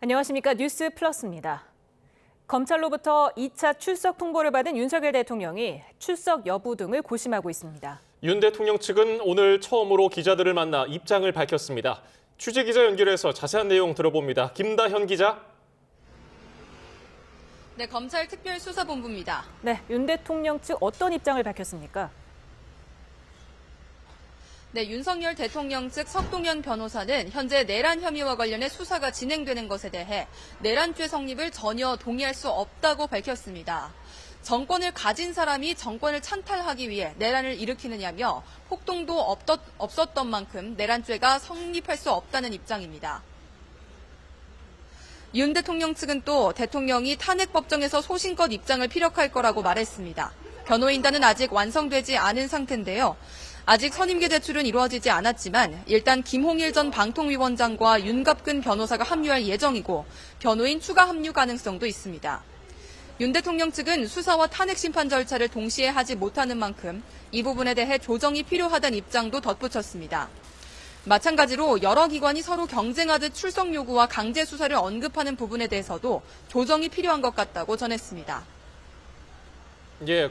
안녕하십니까. 뉴스 플러스입니다. 검찰로부터 2차 출석 통보를 받은 윤석열 대통령이 출석 여부 등을 고심하고 있습니다. 윤 대통령 측은 오늘 처음으로 기자들을 만나 입장을 밝혔습니다. 취재기자 연결해서 자세한 내용 들어봅니다. 김다현 기자. 네, 검찰 특별수사본부입니다. 네, 윤 대통령 측 어떤 입장을 밝혔습니까? 네, 윤석열 대통령 측 석동현 변호사는 현재 내란 혐의와 관련해 수사가 진행되는 것에 대해 내란죄 성립을 전혀 동의할 수 없다고 밝혔습니다. 정권을 가진 사람이 정권을 찬탈하기 위해 내란을 일으키느냐며 폭동도 없었던 만큼 내란죄가 성립할 수 없다는 입장입니다. 윤 대통령 측은 또 대통령이 탄핵법정에서 소신껏 입장을 피력할 거라고 말했습니다. 변호인단은 아직 완성되지 않은 상태인데요. 아직 선임계 제출은 이루어지지 않았지만 일단 김홍일 전 방통위원장과 윤갑근 변호사가 합류할 예정이고 변호인 추가 합류 가능성도 있습니다. 윤 대통령 측은 수사와 탄핵 심판 절차를 동시에 하지 못하는 만큼 이 부분에 대해 조정이 필요하다는 입장도 덧붙였습니다. 마찬가지로 여러 기관이 서로 경쟁하듯 출석 요구와 강제 수사를 언급하는 부분에 대해서도 조정이 필요한 것 같다고 전했습니다.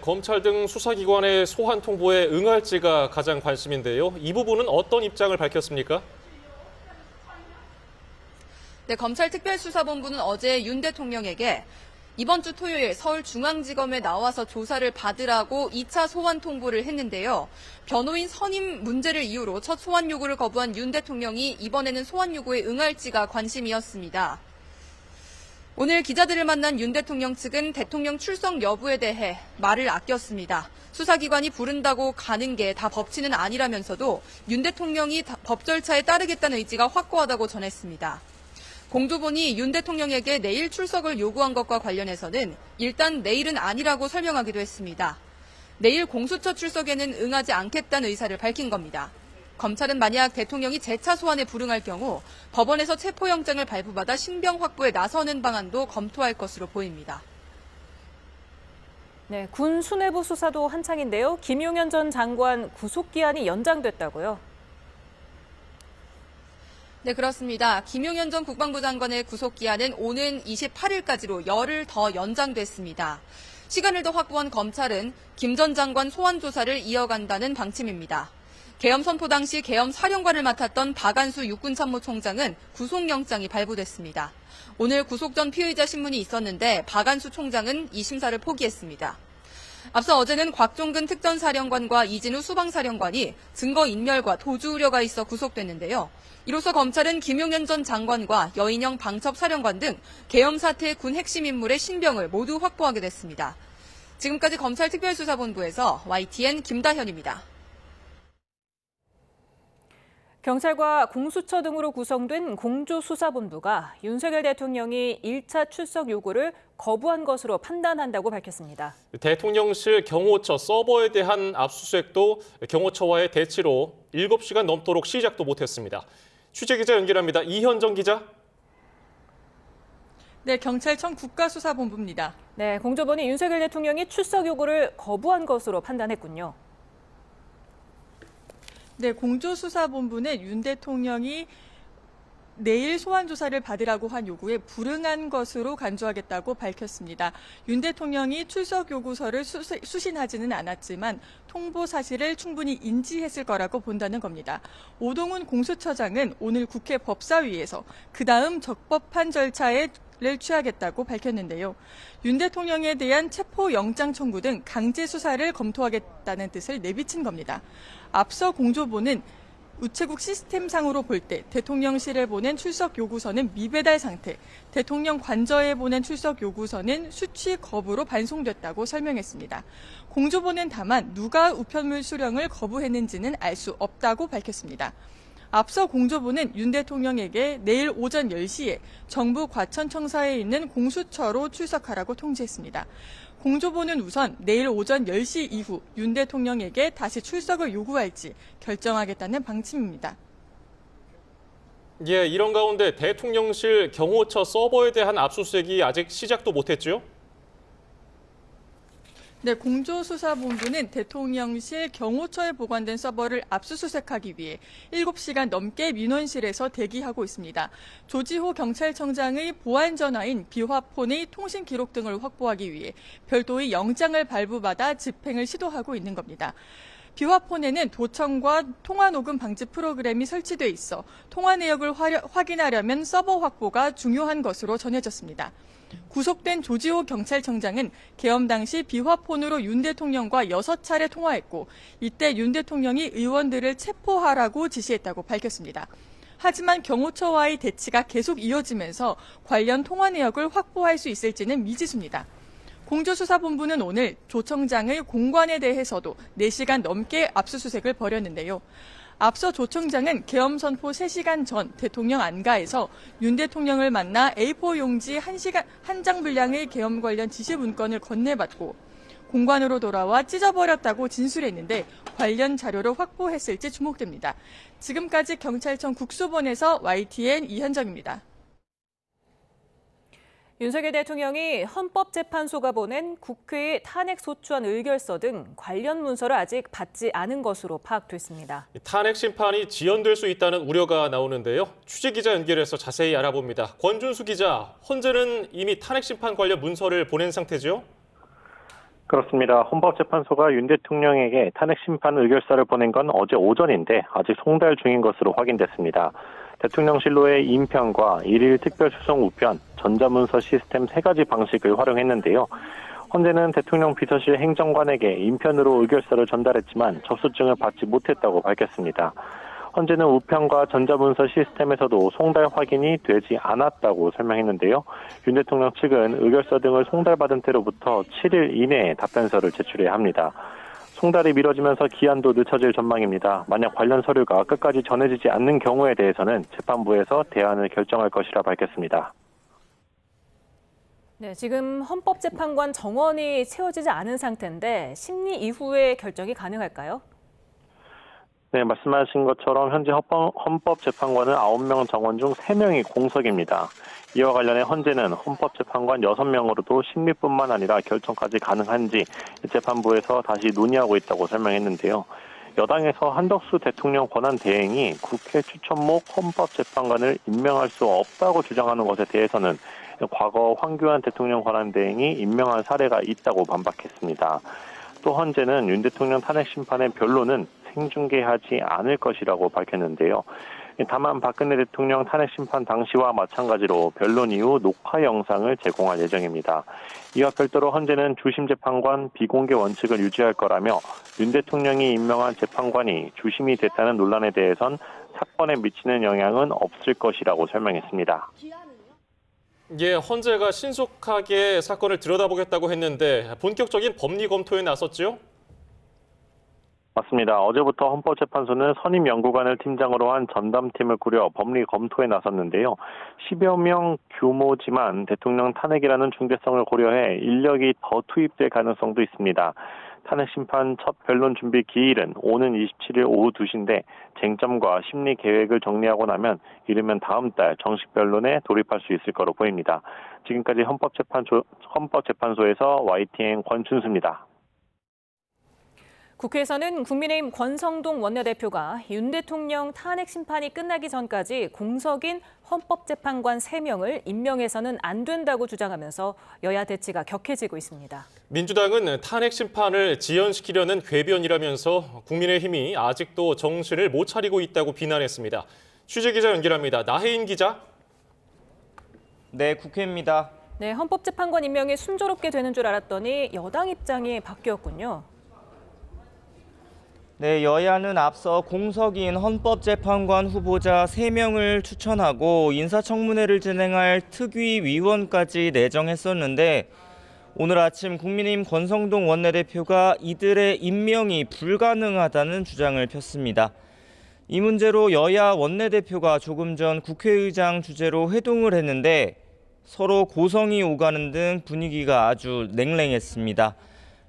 검찰 등 수사기관의 소환 통보에 응할지가 가장 관심인데요. 이 부분은 어떤 입장을 밝혔습니까? 네, 검찰특별수사본부는 어제 윤 대통령에게 이번 주 토요일 서울중앙지검에 나와서 조사를 받으라고 2차 소환 통보를 했는데요. 변호인 선임 문제를 이유로 첫 소환 요구를 거부한 윤 대통령이 이번에는 소환 요구에 응할지가 관심이었습니다. 오늘 기자들을 만난 윤 대통령 측은 대통령 출석 여부에 대해 말을 아꼈습니다. 수사기관이 부른다고 가는 게 다 법치는 아니라면서도 윤 대통령이 법 절차에 따르겠다는 의지가 확고하다고 전했습니다. 공조본이 윤 대통령에게 내일 출석을 요구한 것과 관련해서는 일단 내일은 아니라고 설명하기도 했습니다. 내일 공수처 출석에는 응하지 않겠다는 의사를 밝힌 겁니다. 검찰은 만약 대통령이 재차 소환에 불응할 경우 법원에서 체포영장을 발부받아 신병 확보에 나서는 방안도 검토할 것으로 보입니다. 네, 군 수뇌부 수사도 한창인데요. 김용현 전 장관 구속기한이 연장됐다고요? 네, 그렇습니다. 김용현 전 국방부 장관의 구속기한은 오는 28일까지로 열흘 더 연장됐습니다. 시간을 더 확보한 검찰은 김 전 장관 소환 조사를 이어간다는 방침입니다. 계엄 선포 당시 계엄 사령관을 맡았던 박안수 육군참모총장은 구속영장이 발부됐습니다. 오늘 구속 전 피의자 신문이 있었는데 박안수 총장은 이 심사를 포기했습니다. 앞서 어제는 곽종근 특전사령관과 이진우 수방사령관이 증거인멸과 도주 우려가 있어 구속됐는데요. 이로써 검찰은 김용현 전 장관과 여인영 방첩사령관 등 계엄 사태의 군 핵심 인물의 신병을 모두 확보하게 됐습니다. 지금까지 검찰특별수사본부에서 YTN 김다현입니다. 경찰과 공수처 등으로 구성된 공조수사본부가 윤석열 대통령이 1차 출석 요구를 거부한 것으로 판단한다고 밝혔습니다. 대통령실 경호처 서버에 대한 압수수색도 경호처와의 대치로 7시간 넘도록 시작도 못했습니다. 취재기자 연결합니다. 이현정 기자. 네, 경찰청 국가수사본부입니다. 네, 공조본이 윤석열 대통령이 출석 요구를 거부한 것으로 판단했군요. 네, 공조수사본부는 윤 대통령이 내일 소환조사를 받으라고 한 요구에 불응한 것으로 간주하겠다고 밝혔습니다. 윤 대통령이 출석 요구서를 수신하지는 않았지만 통보 사실을 충분히 인지했을 거라고 본다는 겁니다. 오동훈 공수처장은 오늘 국회 법사위에서 그다음 적법한 절차를 취하겠다고 밝혔는데요. 윤 대통령에 대한 체포영장 청구 등 강제 수사를 검토하겠다는 뜻을 내비친 겁니다. 앞서 공조본은 우체국 시스템상으로 볼 때 대통령실에 보낸 출석 요구서는 미배달 상태, 대통령 관저에 보낸 출석 요구서는 수취 거부로 반송됐다고 설명했습니다. 공조본은 다만 누가 우편물 수령을 거부했는지는 알 수 없다고 밝혔습니다. 앞서 공조본은 윤 대통령에게 내일 오전 10시에 정부 과천청사에 있는 공수처로 출석하라고 통지했습니다. 공조본은 우선 내일 오전 10시 이후 윤 대통령에게 다시 출석을 요구할지 결정하겠다는 방침입니다. 이런 가운데 대통령실 경호처 서버에 대한 압수수색이 아직 시작도 못했죠? 네, 공조수사본부는 대통령실 경호처에 보관된 서버를 압수수색하기 위해 7시간 넘게 민원실에서 대기하고 있습니다. 조지호 경찰청장의 보안 전화인 비화폰의 통신 기록 등을 확보하기 위해 별도의 영장을 발부받아 집행을 시도하고 있는 겁니다. 비화폰에는 도청과 통화 녹음 방지 프로그램이 설치돼 있어 통화 내역을 확인하려면 서버 확보가 중요한 것으로 전해졌습니다. 구속된 조지호 경찰청장은 계엄 당시 비화폰으로 윤 대통령과 6차례 통화했고 이때 윤 대통령이 의원들을 체포하라고 지시했다고 밝혔습니다. 하지만 경호처와의 대치가 계속 이어지면서 관련 통화 내역을 확보할 수 있을지는 미지수입니다. 공조수사본부는 오늘 조 청장의 공관에 대해서도 4시간 넘게 압수수색을 벌였는데요. 앞서 조 청장은 계엄 선포 3시간 전 대통령 안가에서 윤 대통령을 만나 A4 용지 1장 분량의 계엄 관련 지시 문건을 건네받고 공관으로 돌아와 찢어버렸다고 진술했는데 관련 자료를 확보했을지 주목됩니다. 지금까지 경찰청 국수본에서 YTN 이현정입니다. 윤석열 대통령이 헌법재판소가 보낸 국회의 탄핵소추안 의결서 등 관련 문서를 아직 받지 않은 것으로 파악됐습니다. 탄핵 심판이 지연될 수 있다는 우려가 나오는데요. 취재기자 연결해서 자세히 알아봅니다. 권준수 기자, 헌재는 이미 탄핵 심판 관련 문서를 보낸 상태죠? 그렇습니다. 헌법재판소가 윤 대통령에게 탄핵 심판 의결서를 보낸 건 어제 오전인데 아직 송달 중인 것으로 확인됐습니다. 대통령실로의 인편과 일일 특별수송 우편, 전자문서 시스템 3가지 방식을 활용했는데요. 헌재는 대통령 비서실 행정관에게 인편으로 의결서를 전달했지만 접수증을 받지 못했다고 밝혔습니다. 헌재는 우편과 전자문서 시스템에서도 송달 확인이 되지 않았다고 설명했는데요. 윤 대통령 측은 의결서 등을 송달받은 때로부터 7일 이내에 답변서를 제출해야 합니다. 송달이 미뤄지면서 기한도 늦춰질 전망입니다. 만약 관련 서류가 끝까지 전해지지 않는 경우에 대해서는 재판부에서 대안을 결정할 것이라 밝혔습니다. 네, 지금 헌법재판관 정원이 채워지지 않은 상태인데 심리 이후에 결정이 가능할까요? 네, 말씀하신 것처럼 현재 헌법재판관은 9명 정원 중 3명이 공석입니다. 이와 관련해 헌재는 헌법재판관 6명으로도 심리뿐만 아니라 결정까지 가능한지 재판부에서 다시 논의하고 있다고 설명했는데요. 여당에서 한덕수 대통령 권한대행이 국회 추천목 헌법재판관을 임명할 수 없다고 주장하는 것에 대해서는 과거 황교안 대통령 권한대행이 임명한 사례가 있다고 반박했습니다. 또 헌재는 윤 대통령 탄핵 심판의 변론은 생중계하지 않을 것이라고 밝혔는데요. 다만 박근혜 대통령 탄핵 심판 당시와 마찬가지로 변론 이후 녹화 영상을 제공할 예정입니다. 이와 별도로 헌재는 주심 재판관 비공개 원칙을 유지할 거라며 윤 대통령이 임명한 재판관이 주심이 됐다는 논란에 대해선 사건에 미치는 영향은 없을 것이라고 설명했습니다. 예, 헌재가 신속하게 사건을 들여다보겠다고 했는데 본격적인 법리 검토에 나섰죠? 맞습니다. 어제부터 헌법재판소는 선임 연구관을 팀장으로 한 전담팀을 꾸려 법리 검토에 나섰는데요. 10여 명 규모지만 대통령 탄핵이라는 중대성을 고려해 인력이 더 투입될 가능성도 있습니다. 탄핵 심판 첫 변론 준비 기일은 오는 27일 오후 2시인데 쟁점과 심리 계획을 정리하고 나면 이르면 다음 달 정식 변론에 돌입할 수 있을 거로 보입니다. 지금까지 헌법재판소에서 YTN 권춘수입니다. 국회에서는 국민의힘 권성동 원내대표가 윤 대통령 탄핵 심판이 끝나기 전까지 공석인 헌법재판관 3명을 임명해서는 안 된다고 주장하면서 여야 대치가 격해지고 있습니다. 민주당은 탄핵 심판을 지연시키려는 궤변이라면서 국민의힘이 아직도 정신을 못 차리고 있다고 비난했습니다. 취재기자 연결합니다. 나혜인 기자. 네, 국회입니다. 네, 헌법재판관 임명이 순조롭게 되는 줄 알았더니 여당 입장이 바뀌었군요. 네, 여야는 앞서 공석인 헌법재판관 후보자 3명을 추천하고 인사청문회를 진행할 특위위원까지 내정했었는데 오늘 아침 국민의힘 권성동 원내대표가 이들의 임명이 불가능하다는 주장을 폈습니다. 이 문제로 여야 원내대표가 조금 전 국회의장 주재로 회동을 했는데 서로 고성이 오가는 등 분위기가 아주 냉랭했습니다.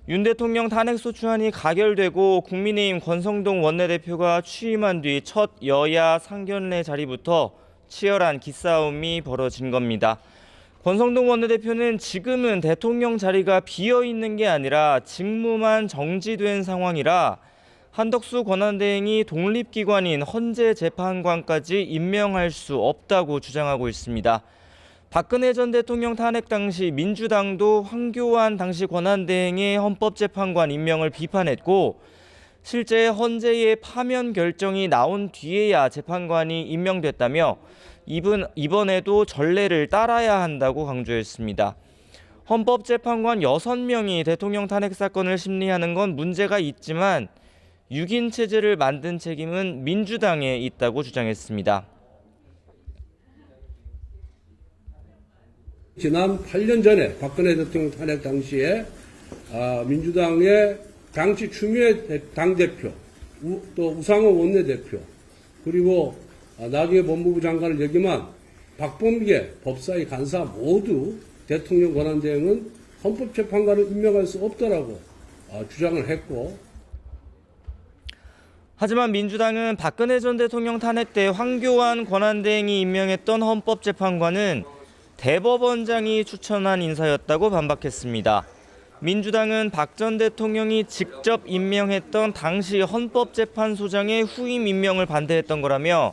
윤 대통령 탄핵소추안이 가결되고 국민의힘 권성동 원내대표가 취임한 뒤 첫 여야 상견례 자리부터 치열한 기싸움이 벌어진 겁니다. 권성동 원내대표는 지금은 대통령 자리가 비어 있는 게 아니라 직무만 정지된 상황이라 한덕수 권한대행이 독립기관인 헌재재판관까지 임명할 수 없다고 주장하고 있습니다. 박근혜 전 대통령 탄핵 당시 민주당도 황교안 당시 권한대행의 헌법재판관 임명을 비판했고 실제 헌재의 파면 결정이 나온 뒤에야 재판관이 임명됐다며 이번에도 전례를 따라야 한다고 강조했습니다. 헌법재판관 6명이 대통령 탄핵 사건을 심리하는 건 문제가 있지만 6인 체제를 만든 책임은 민주당에 있다고 주장했습니다. 지난 8년 전에 박근혜 대통령 탄핵 당시에 민주당의 당시 추미애 당대표, 또 우상호 원내대표, 그리고 나중에 법무부 장관을 역임한 박범계 법사위 간사 모두 대통령 권한대행은 헌법재판관을 임명할 수 없다라고 주장을 했고, 하지만 민주당은 박근혜 전 대통령 탄핵 때 황교안 권한대행이 임명했던 헌법재판관은 대법원장이 추천한 인사였다고 반박했습니다. 민주당은 박 전 대통령이 직접 임명했던 당시 헌법재판소장의 후임 임명을 반대했던 거라며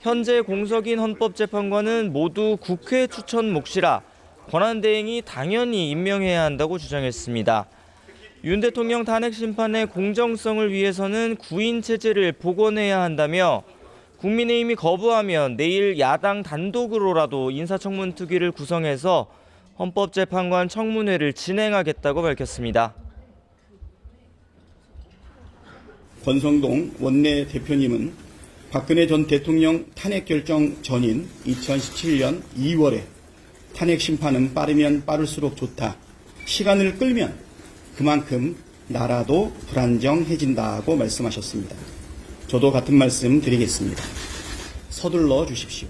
현재 공석인 헌법재판관은 모두 국회 추천 몫이라 권한대행이 당연히 임명해야 한다고 주장했습니다. 윤 대통령 탄핵 심판의 공정성을 위해서는 9인 체제를 복원해야 한다며 국민의힘이 거부하면 내일 야당 단독으로라도 인사청문 특위를 구성해서 헌법재판관 청문회를 진행하겠다고 밝혔습니다. 권성동 원내대표님은 박근혜 전 대통령 탄핵 결정 전인 2017년 2월에 탄핵 심판은 빠르면 빠를수록 좋다. 시간을 끌면 그만큼 나라도 불안정해진다고 말씀하셨습니다. 저도 같은 말씀 드리겠습니다. 서둘러 주십시오.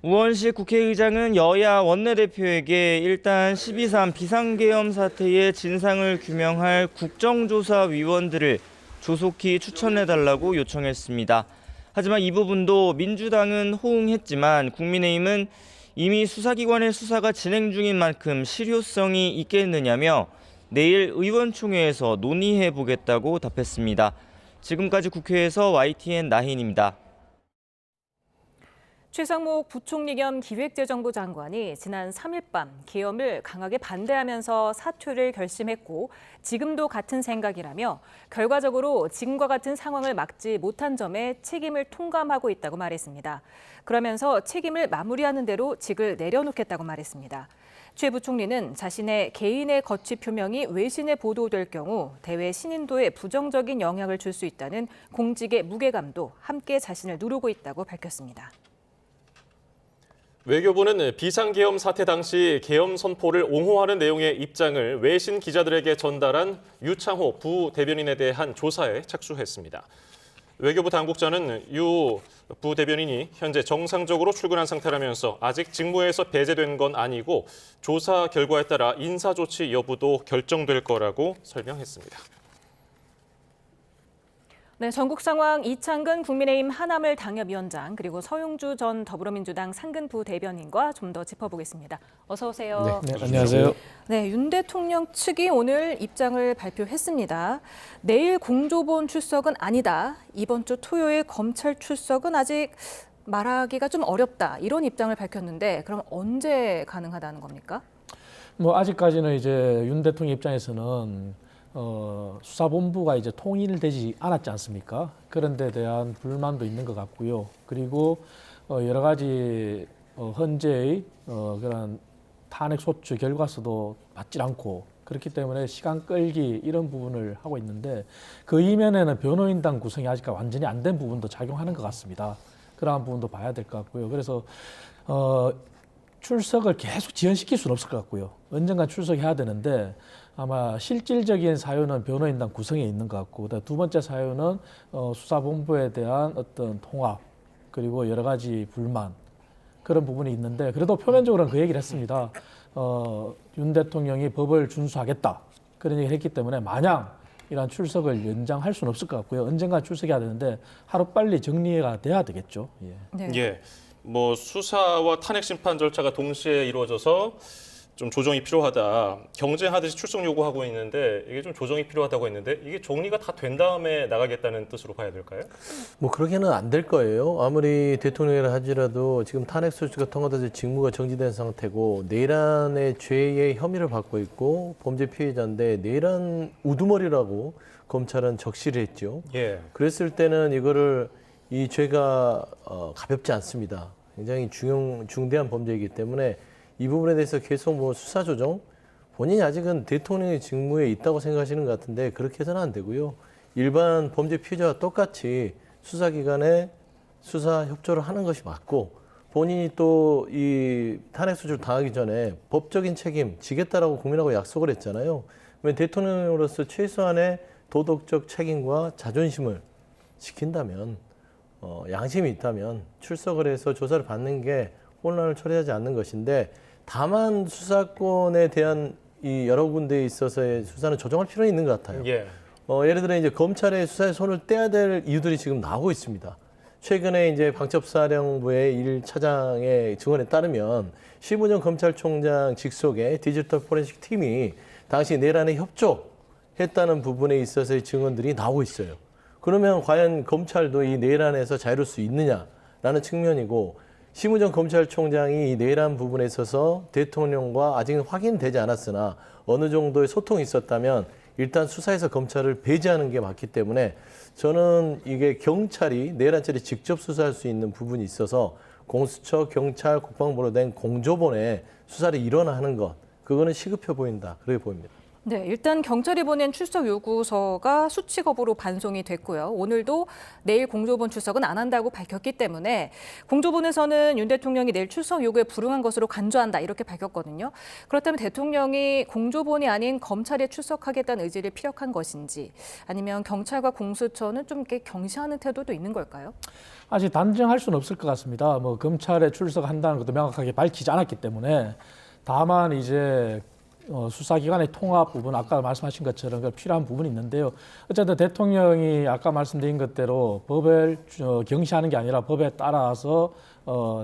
우원식 국회의장은 여야 원내대표에게 일단 12.3 비상계엄 사태의 진상을 규명할 국정조사위원들을 조속히 추천해달라고 요청했습니다. 하지만 이 부분도 민주당은 호응했지만 국민의힘은 이미 수사기관의 수사가 진행 중인 만큼 실효성이 있겠느냐며 내일 의원총회에서 논의해보겠다고 답했습니다. 지금까지 국회에서 YTN 나힌입니다. 최상목 부총리 겸 기획재정부 장관이 지난 3일 밤 계엄을 강하게 반대하면서 사퇴를 결심했고 지금도 같은 생각이라며 결과적으로 지금과 같은 상황을 막지 못한 점에 책임을 통감하고 있다고 말했습니다. 그러면서 책임을 마무리하는 대로 직을 내려놓겠다고 말했습니다. 최 부총리는 자신의 개인의 거취 표명이 외신에 보도될 경우 대외 신인도에 부정적인 영향을 줄 수 있다는 공직의 무게감도 함께 자신을 누르고 있다고 밝혔습니다. 외교부는 비상계엄 사태 당시 계엄 선포를 옹호하는 내용의 입장을 외신 기자들에게 전달한 유창호 부대변인에 대한 조사에 착수했습니다. 외교부 당국자는 유 부대변인이 현재 정상적으로 출근한 상태라면서 아직 직무에서 배제된 건 아니고 조사 결과에 따라 인사조치 여부도 결정될 거라고 설명했습니다. 네, 전국 상황 이창근 국민의힘 하남을 당협위원장 그리고 서용주 전 더불어민주당 상근부 대변인과 좀 더 짚어보겠습니다. 어서 오세요. 네, 안녕하세요. 네, 윤 대통령 측이 오늘 입장을 발표했습니다. 내일 공조본 출석은 아니다. 이번 주 토요일 검찰 출석은 아직 말하기가 좀 어렵다. 이런 입장을 밝혔는데 그럼 언제 가능하다는 겁니까? 아직까지는 이제 윤 대통령 입장에서는 수사본부가 이제 통일되지 않았지 않습니까? 그런 데 대한 불만도 있는 것 같고요. 그리고 여러 가지 현재의 그런 탄핵 소추 결과서도 맞지 않고 그렇기 때문에 시간 끌기 이런 부분을 하고 있는데 그 이면에는 변호인단 구성이 아직 완전히 안 된 부분도 작용하는 것 같습니다. 그러한 부분도 봐야 될 것 같고요. 그래서 출석을 계속 지연시킬 수는 없을 것 같고요. 언젠간 출석해야 되는데 아마 실질적인 사유는 변호인단 구성에 있는 것 같고 두 번째 사유는 수사본부에 대한 어떤 통합 그리고 여러 가지 불만 그런 부분이 있는데 그래도 표면적으로는 그 얘기를 했습니다. 윤 대통령이 법을 준수하겠다 그런 얘기를 했기 때문에 마냥 이러한 출석을 연장할 수는 없을 것 같고요. 언젠가 출석해야 되는데 하루빨리 정리가 돼야 되겠죠. 예. 네. 예. 뭐 수사와 탄핵 심판 절차가 동시에 이루어져서 좀 조정이 필요하다. 경쟁하듯이 출석 요구하고 있는데 이게 좀 조정이 필요하다고 했는데 이게 정리가 다 된 다음에 나가겠다는 뜻으로 봐야 될까요? 뭐 그렇게는 안 될 거예요. 아무리 대통령이라 하더라도 지금 탄핵 소추가 통과돼서 직무가 정지된 상태고 내란의 죄의 혐의를 받고 있고 범죄 피해자인데 내란 우두머리라고 검찰은 적시를 했죠. 예. 그랬을 때는 이거를 이 죄가 가볍지 않습니다. 굉장히 중대한 범죄이기 때문에 이 부분에 대해서 계속 뭐 수사 조정 본인이 아직은 대통령의 직무에 있다고 생각하시는 것 같은데 그렇게 해서는 안 되고요. 일반 범죄 피해자와 똑같이 수사기관에 수사 협조를 하는 것이 맞고 본인이 또 이 탄핵 소추를 당하기 전에 법적인 책임 지겠다라고 국민하고 약속을 했잖아요. 그러면 대통령으로서 최소한의 도덕적 책임과 자존심을 지킨다면 양심이 있다면 출석을 해서 조사를 받는 게 혼란을 초래하지 않는 것인데 다만 수사권에 대한 이 여러 군데에 있어서의 수사는 조정할 필요는 있는 것 같아요. 예. 예를 들어 이제 검찰의 수사에 손을 떼야 될 이유들이 지금 나오고 있습니다. 최근에 이제 방첩사령부의 1차장의 증언에 따르면 심우정 검찰총장 직속의 디지털 포렌식 팀이 당시 내란에 협조했다는 부분에 있어서의 증언들이 나오고 있어요. 그러면 과연 검찰도 이 내란에서 자유로울 수 있느냐라는 측면이고 심우정 검찰총장이 이 내란 부분에 있어서 대통령과 아직은 확인되지 않았으나 어느 정도의 소통이 있었다면 일단 수사에서 검찰을 배제하는 게 맞기 때문에 저는 이게 경찰이 내란죄를 직접 수사할 수 있는 부분이 있어서 공수처, 경찰, 국방부로 된 공조본에 수사를 일원화하는 것 그거는 시급해 보인다. 그렇게 보입니다. 네, 일단 경찰이 보낸 출석 요구서가 수치 거부로 반송이 됐고요. 오늘도 내일 공조본 출석은 안 한다고 밝혔기 때문에 공조본에서는 윤 대통령이 내일 출석 요구에 불응한 것으로 간주한다 이렇게 밝혔거든요. 그렇다면 대통령이 공조본이 아닌 검찰에 출석하겠다는 의지를 피력한 것인지 아니면 경찰과 공수처는 좀 이렇게 경시하는 태도도 있는 걸까요? 아직 단정할 수는 없을 것 같습니다. 뭐 검찰에 출석한다는 것도 명확하게 밝히지 않았기 때문에 다만 이제 수사기관의 통합 부분, 아까 말씀하신 것처럼 필요한 부분이 있는데요. 어쨌든 대통령이 아까 말씀드린 것대로 법을 경시하는 게 아니라 법에 따라서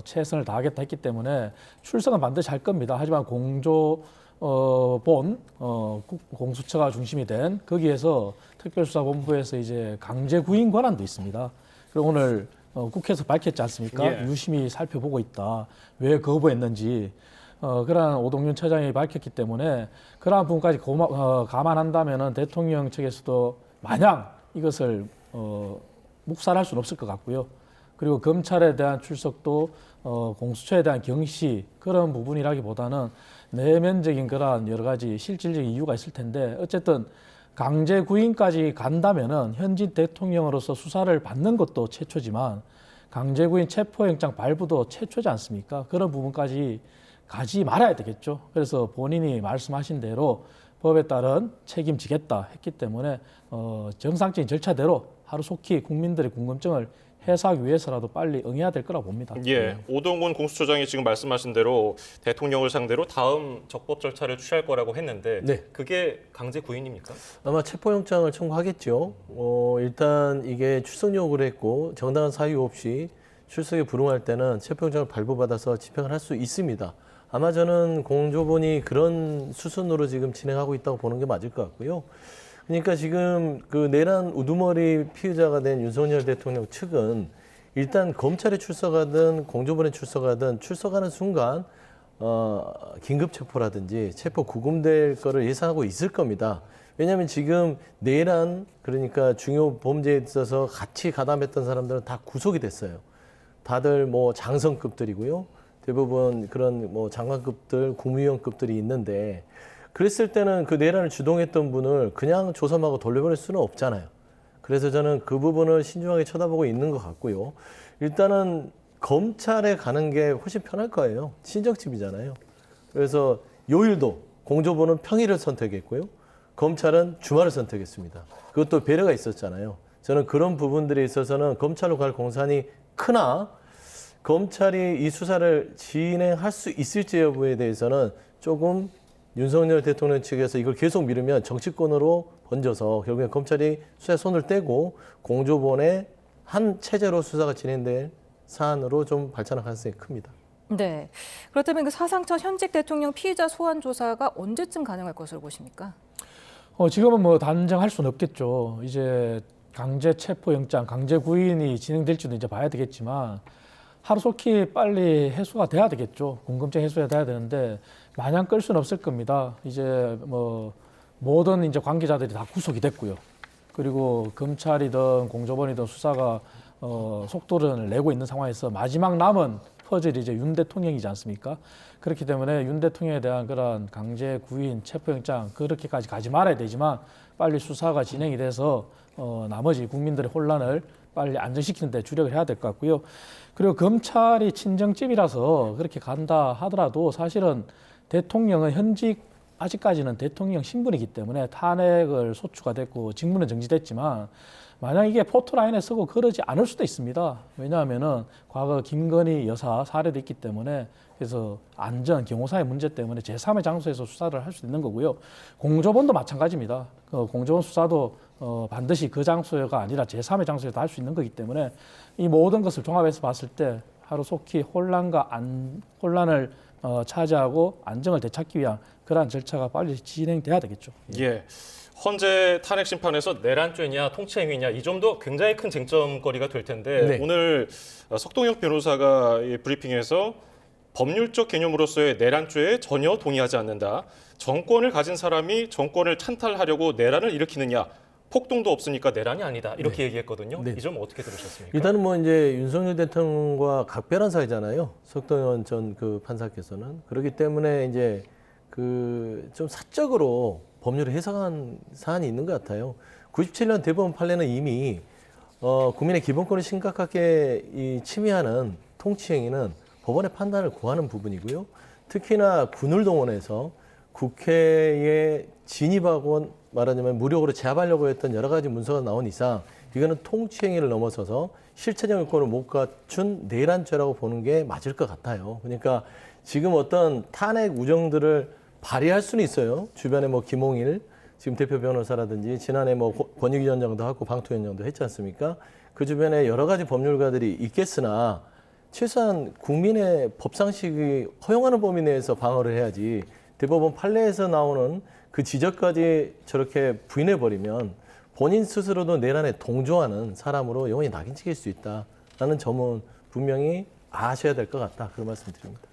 최선을 다하겠다 했기 때문에 출석은 반드시 할 겁니다. 하지만 공조본, 공수처가 중심이 된 거기에서 특별수사본부에서 이제 강제 구인 권한도 있습니다. 그리고 오늘 국회에서 밝혔지 않습니까? 예. 유심히 살펴보고 있다. 왜 거부했는지. 그러한 오동윤 처장이 밝혔기 때문에 그러한 부분까지 감안한다면 대통령 측에서도 마냥 이것을 묵살할 수는 없을 것 같고요. 그리고 검찰에 대한 출석도 공수처에 대한 경시 그런 부분이라기보다는 내면적인 그러한 여러 가지 실질적인 이유가 있을 텐데 어쨌든 강제 구인까지 간다면은 현직 대통령으로서 수사를 받는 것도 최초지만 강제 구인 체포영장 발부도 최초지 않습니까? 그런 부분까지 가지 말아야 되겠죠. 그래서 본인이 말씀하신 대로 법에 따른 책임지겠다 했기 때문에 정상적인 절차대로 하루속히 국민들의 궁금증을 해소하기 위해서라도 빨리 응해야 될 거라고 봅니다. 예, 오동훈 공수처장이 지금 말씀하신 대로 대통령을 상대로 다음 적법 절차를 취할 거라고 했는데 네. 그게 강제 구인입니까? 아마 체포영장을 청구하겠죠. 일단 이게 출석 요구를 했고 정당한 사유 없이 출석에 불응할 때는 체포영장을 발부받아서 집행을 할 수 있습니다. 아마 저는 공조본이 그런 수순으로 지금 진행하고 있다고 보는 게 맞을 것 같고요. 그러니까 지금 그 내란 우두머리 피해자가 된 윤석열 대통령 측은 일단 검찰에 출석하든 공조본에 출석하든 출석하는 순간 긴급 체포라든지 체포 구금될 거를 예상하고 있을 겁니다. 왜냐하면 지금 내란 그러니까 중요 범죄에 있어서 같이 가담했던 사람들은 다 구속이 됐어요. 다들 뭐 장성급들이고요. 대부분 그런 뭐 장관급들, 국무위원급들이 있는데 그랬을 때는 그 내란을 주동했던 분을 그냥 조사하고 돌려보낼 수는 없잖아요. 그래서 저는 그 부분을 신중하게 쳐다보고 있는 것 같고요. 일단은 검찰에 가는 게 훨씬 편할 거예요. 친정집이잖아요. 그래서 요일도 공조본은 평일을 선택했고요. 검찰은 주말을 선택했습니다. 그것도 배려가 있었잖아요. 저는 그런 부분들에 있어서는 검찰로 갈 공산이 크나 검찰이 이 수사를 진행할 수 있을지 여부에 대해서는 조금 윤석열 대통령 측에서 이걸 계속 미루면 정치권으로 번져서 결국엔 검찰이 수사에 손을 떼고 공조본의 한 체제로 수사가 진행될 사안으로 좀 발전할 가능성이 큽니다. 네. 그렇다면 그 사상처 현직 대통령 피의자 소환 조사가 언제쯤 가능할 것으로 보십니까? 지금은 뭐 단정할 수는 없겠죠. 이제 강제 체포영장, 강제 구인이 진행될지도 이제 봐야 되겠지만 하루속히 빨리 해소가 돼야 되겠죠. 궁금증 해소가 돼야 되는데 마냥 끌 수는 없을 겁니다. 이제 뭐 모든 이제 관계자들이 다 구속이 됐고요. 그리고 검찰이든 공조본이든 수사가 속도를 내고 있는 상황에서 마지막 남은 퍼즐이 이제 윤 대통령이지 않습니까? 그렇기 때문에 윤 대통령에 대한 그런 강제 구인, 체포영장 그렇게까지 가지 말아야 되지만 빨리 수사가 진행이 돼서 나머지 국민들의 혼란을 빨리 안정시키는 데 주력을 해야 될 것 같고요. 그리고 검찰이 친정집이라서 그렇게 간다 하더라도 사실은 대통령은 아직까지는 대통령 신분이기 때문에 탄핵을 소추가 됐고 직무는 정지됐지만 만약 이게 포토라인에 서고 그러지 않을 수도 있습니다. 왜냐하면은 과거 김건희 여사 사례도 있기 때문에 그래서 안전, 경호사의 문제 때문에 제3의 장소에서 수사를 할 수 있는 거고요. 공조본도 마찬가지입니다. 공조본 수사도 반드시 그 장소가 아니라 제3의 장소에서 할 수 있는 거기 때문에 이 모든 것을 종합해서 봤을 때 하루속히 혼란을 차지하고 안정을 되찾기 위한 그러한 절차가 빨리 진행돼야 되겠죠. 예. 헌재 탄핵 심판에서 내란죄냐 통치행위냐 이 점도 굉장히 큰 쟁점거리가 될 텐데 네. 오늘 석동혁 변호사가 이 브리핑에서 법률적 개념으로서의 내란죄에 전혀 동의하지 않는다. 정권을 가진 사람이 정권을 찬탈하려고 내란을 일으키느냐. 폭동도 없으니까 내란이 아니다. 이렇게 얘기했거든요. 네. 이 점 어떻게 들으셨습니까? 일단은 뭐 이제 윤석열 대통령과 각별한 사이잖아요. 석동현 전 그 판사께서는. 그렇기 때문에 이제 그 좀 사적으로 법률을 해석한 사안이 있는 것 같아요. 97년 대법원 판례는 이미 국민의 기본권을 심각하게 침해하는 통치행위는 법원의 판단을 구하는 부분이고요. 특히나 군을 동원해서 국회에 진입하고 말하자면 무력으로 제압하려고 했던 여러 가지 문서가 나온 이상 이거는 통치행위를 넘어서서 실체적 요건을 못 갖춘 내란죄라고 보는 게 맞을 것 같아요. 그러니까 지금 어떤 탄핵 우정들을 발휘할 수는 있어요. 주변에 뭐 김홍일 지금 대표 변호사라든지 지난해 뭐 권익위원장도 하고 방통위원장도 했지 않습니까? 그 주변에 여러 가지 법률가들이 있겠으나 최소한 국민의 법상식이 허용하는 범위 내에서 방어를 해야지 대법원 판례에서 나오는 그 지적까지 저렇게 부인해버리면 본인 스스로도 내란에 동조하는 사람으로 영원히 낙인찍힐 수 있다라는 점은 분명히 아셔야 될 것 같다. 그런 말씀드립니다.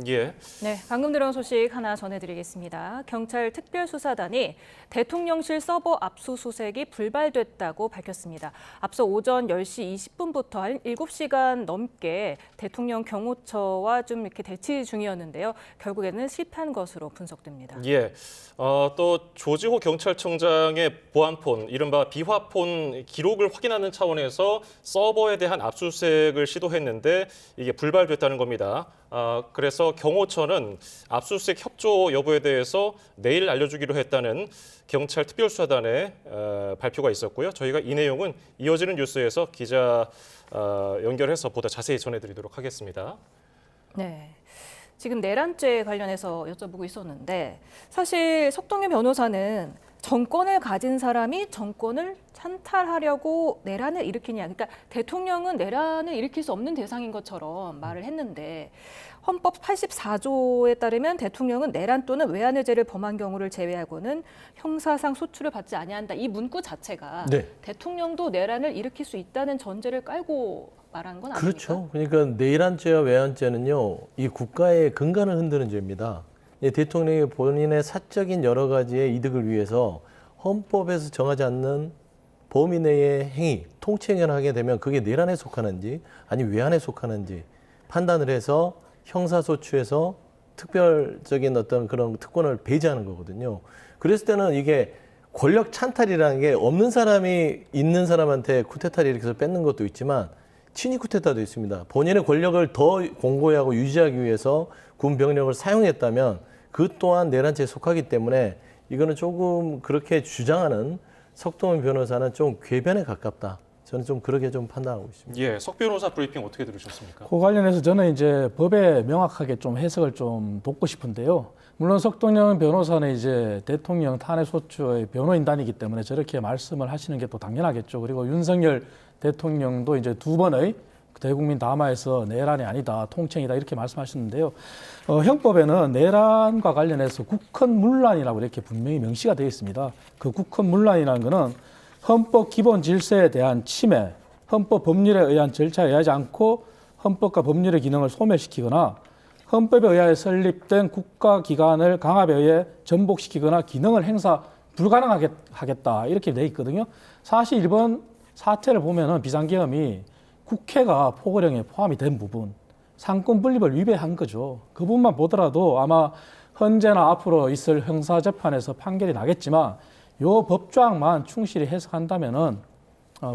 예. 네, 방금 들어온 소식 하나 전해드리겠습니다. 경찰 특별수사단이 대통령실 서버 압수수색이 불발됐다고 밝혔습니다. 앞서 오전 10시 20분부터 한 7시간 넘게 대통령 경호처와 좀 이렇게 대치 중이었는데요. 결국에는 실패한 것으로 분석됩니다. 예. 또 조지호 경찰청장의 보안폰, 이른바 비화폰 기록을 확인하는 차원에서 서버에 대한 압수수색을 시도했는데 이게 불발됐다는 겁니다. 그래서 경호처는 압수수색 협조 여부에 대해서 내일 알려주기로 했다는 경찰 특별수사단의 발표가 있었고요. 저희가 이 내용은 이어지는 뉴스에서 기자 연결해서 보다 자세히 전해드리도록 하겠습니다. 네. 지금 내란죄 관련해서 여쭤보고 있었는데 사실 석동현 변호사는 정권을 가진 사람이 정권을 찬탈하려고 내란을 일으키냐. 그러니까 대통령은 내란을 일으킬 수 없는 대상인 것처럼 말을 했는데 헌법 84조에 따르면 대통령은 내란 또는 외환의제를 범한 경우를 제외하고는 형사상 소추를 받지 아니한다. 이 문구 자체가 네. 대통령도 내란을 일으킬 수 있다는 전제를 깔고 말한 건 아닙니까? 그렇죠. 그러니까 내란죄와 외환죄는요, 이 국가의 근간을 흔드는 죄입니다. 대통령이 본인의 사적인 여러 가지의 이득을 위해서 헌법에서 정하지 않는 범위 내의 행위, 통치행위를 하게 되면 그게 내란에 속하는지 아니면 외환에 속하는지 판단을 해서 형사소추에서 특별적인 어떤 그런 특권을 배제하는 거거든요. 그랬을 때는 이게 권력 찬탈이라는 게 없는 사람이 있는 사람한테 쿠데타를 일으켜서 뺏는 것도 있지만 친위 쿠데타도 있습니다. 본인의 권력을 더 공고히 하고 유지하기 위해서 군 병력을 사용했다면 그 또한 내란죄에 속하기 때문에 이거는 조금 그렇게 주장하는 석동현 변호사는 좀 궤변에 가깝다. 저는 좀 그렇게 좀 판단하고 있습니다. 예, 석 변호사 브리핑 어떻게 들으셨습니까? 그 관련해서 저는 이제 법에 명확하게 좀 해석을 좀 돕고 싶은데요. 물론 석동현 변호사는 이제 대통령 탄핵 소추의 변호인단이기 때문에 저렇게 말씀을 하시는 게 또 당연하겠죠. 그리고 윤석열 대통령도 이제 2번의 대국민 담화에서 내란이 아니다, 통칭이다 이렇게 말씀하셨는데요. 형법에는 내란과 관련해서 국헌문란이라고 이렇게 분명히 명시가 되어 있습니다. 그 국헌문란이라는 것은 헌법 기본 질서에 대한 침해, 헌법 법률에 의한 절차에 의하지 않고 헌법과 법률의 기능을 소멸시키거나 헌법에 의하여 설립된 국가기관을 강압에 의해 전복시키거나 기능을 행사 불가능하게 하겠다 이렇게 돼 있거든요. 사실 이번 사태를 보면은 비상계엄이 국회가 포고령에 포함이 된 부분, 상권 분립을 위배한 거죠. 그 부분만 보더라도 아마 현재나 앞으로 있을 형사재판에서 판결이 나겠지만 요 법조항만 충실히 해석한다면은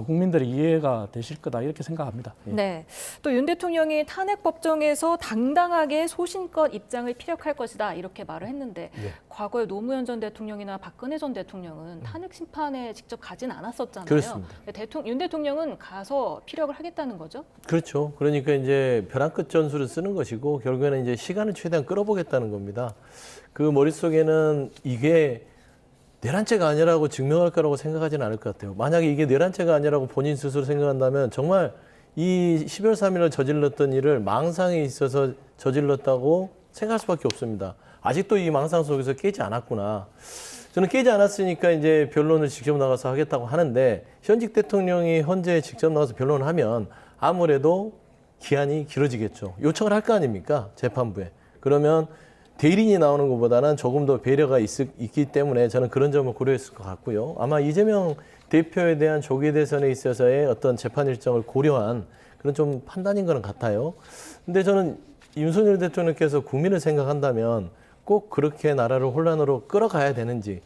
국민들이 이해가 되실 거다 이렇게 생각합니다. 예. 네. 또 윤 대통령이 탄핵 법정에서 당당하게 소신껏 입장을 피력할 것이다 이렇게 말을 했는데 과거에 노무현 전 대통령이나 박근혜 전 대통령은 탄핵 심판에 직접 가진 않았었잖아요. 그렇습니다. 윤 대통령은 가서 피력을 하겠다는 거죠? 그렇죠. 그러니까 이제 벼랑 끝 전술을 쓰는 것이고 결국에는 이제 시간을 최대한 끌어보겠다는 겁니다. 그 머릿속에는 이게 내란죄가 아니라고 증명할 거라고 생각하지는 않을 것 같아요. 만약에 이게 내란죄가 아니라고 본인 스스로 생각한다면 정말 이 12월 3일을 저질렀던 일을 망상에 있어서 저질렀다고 생각할 수밖에 없습니다. 아직도 이 망상 속에서 깨지 않았구나. 저는 깨지 않았으니까 이제 변론을 직접 나가서 하겠다고 하는데 현직 대통령이 현재 직접 나가서 변론을 하면 아무래도 기한이 길어지겠죠. 요청을 할 거 아닙니까? 재판부에. 그러면 대리인이 나오는 것보다는 조금 더 배려가 있기 때문에 저는 그런 점을 고려했을 것 같고요. 아마 이재명 대표에 대한 조기 대선에 있어서의 어떤 재판 일정을 고려한 그런 좀 판단인 거는 같아요. 근데 저는 윤석열 대통령께서 국민을 생각한다면 꼭 그렇게 나라를 혼란으로 끌어가야 되는지에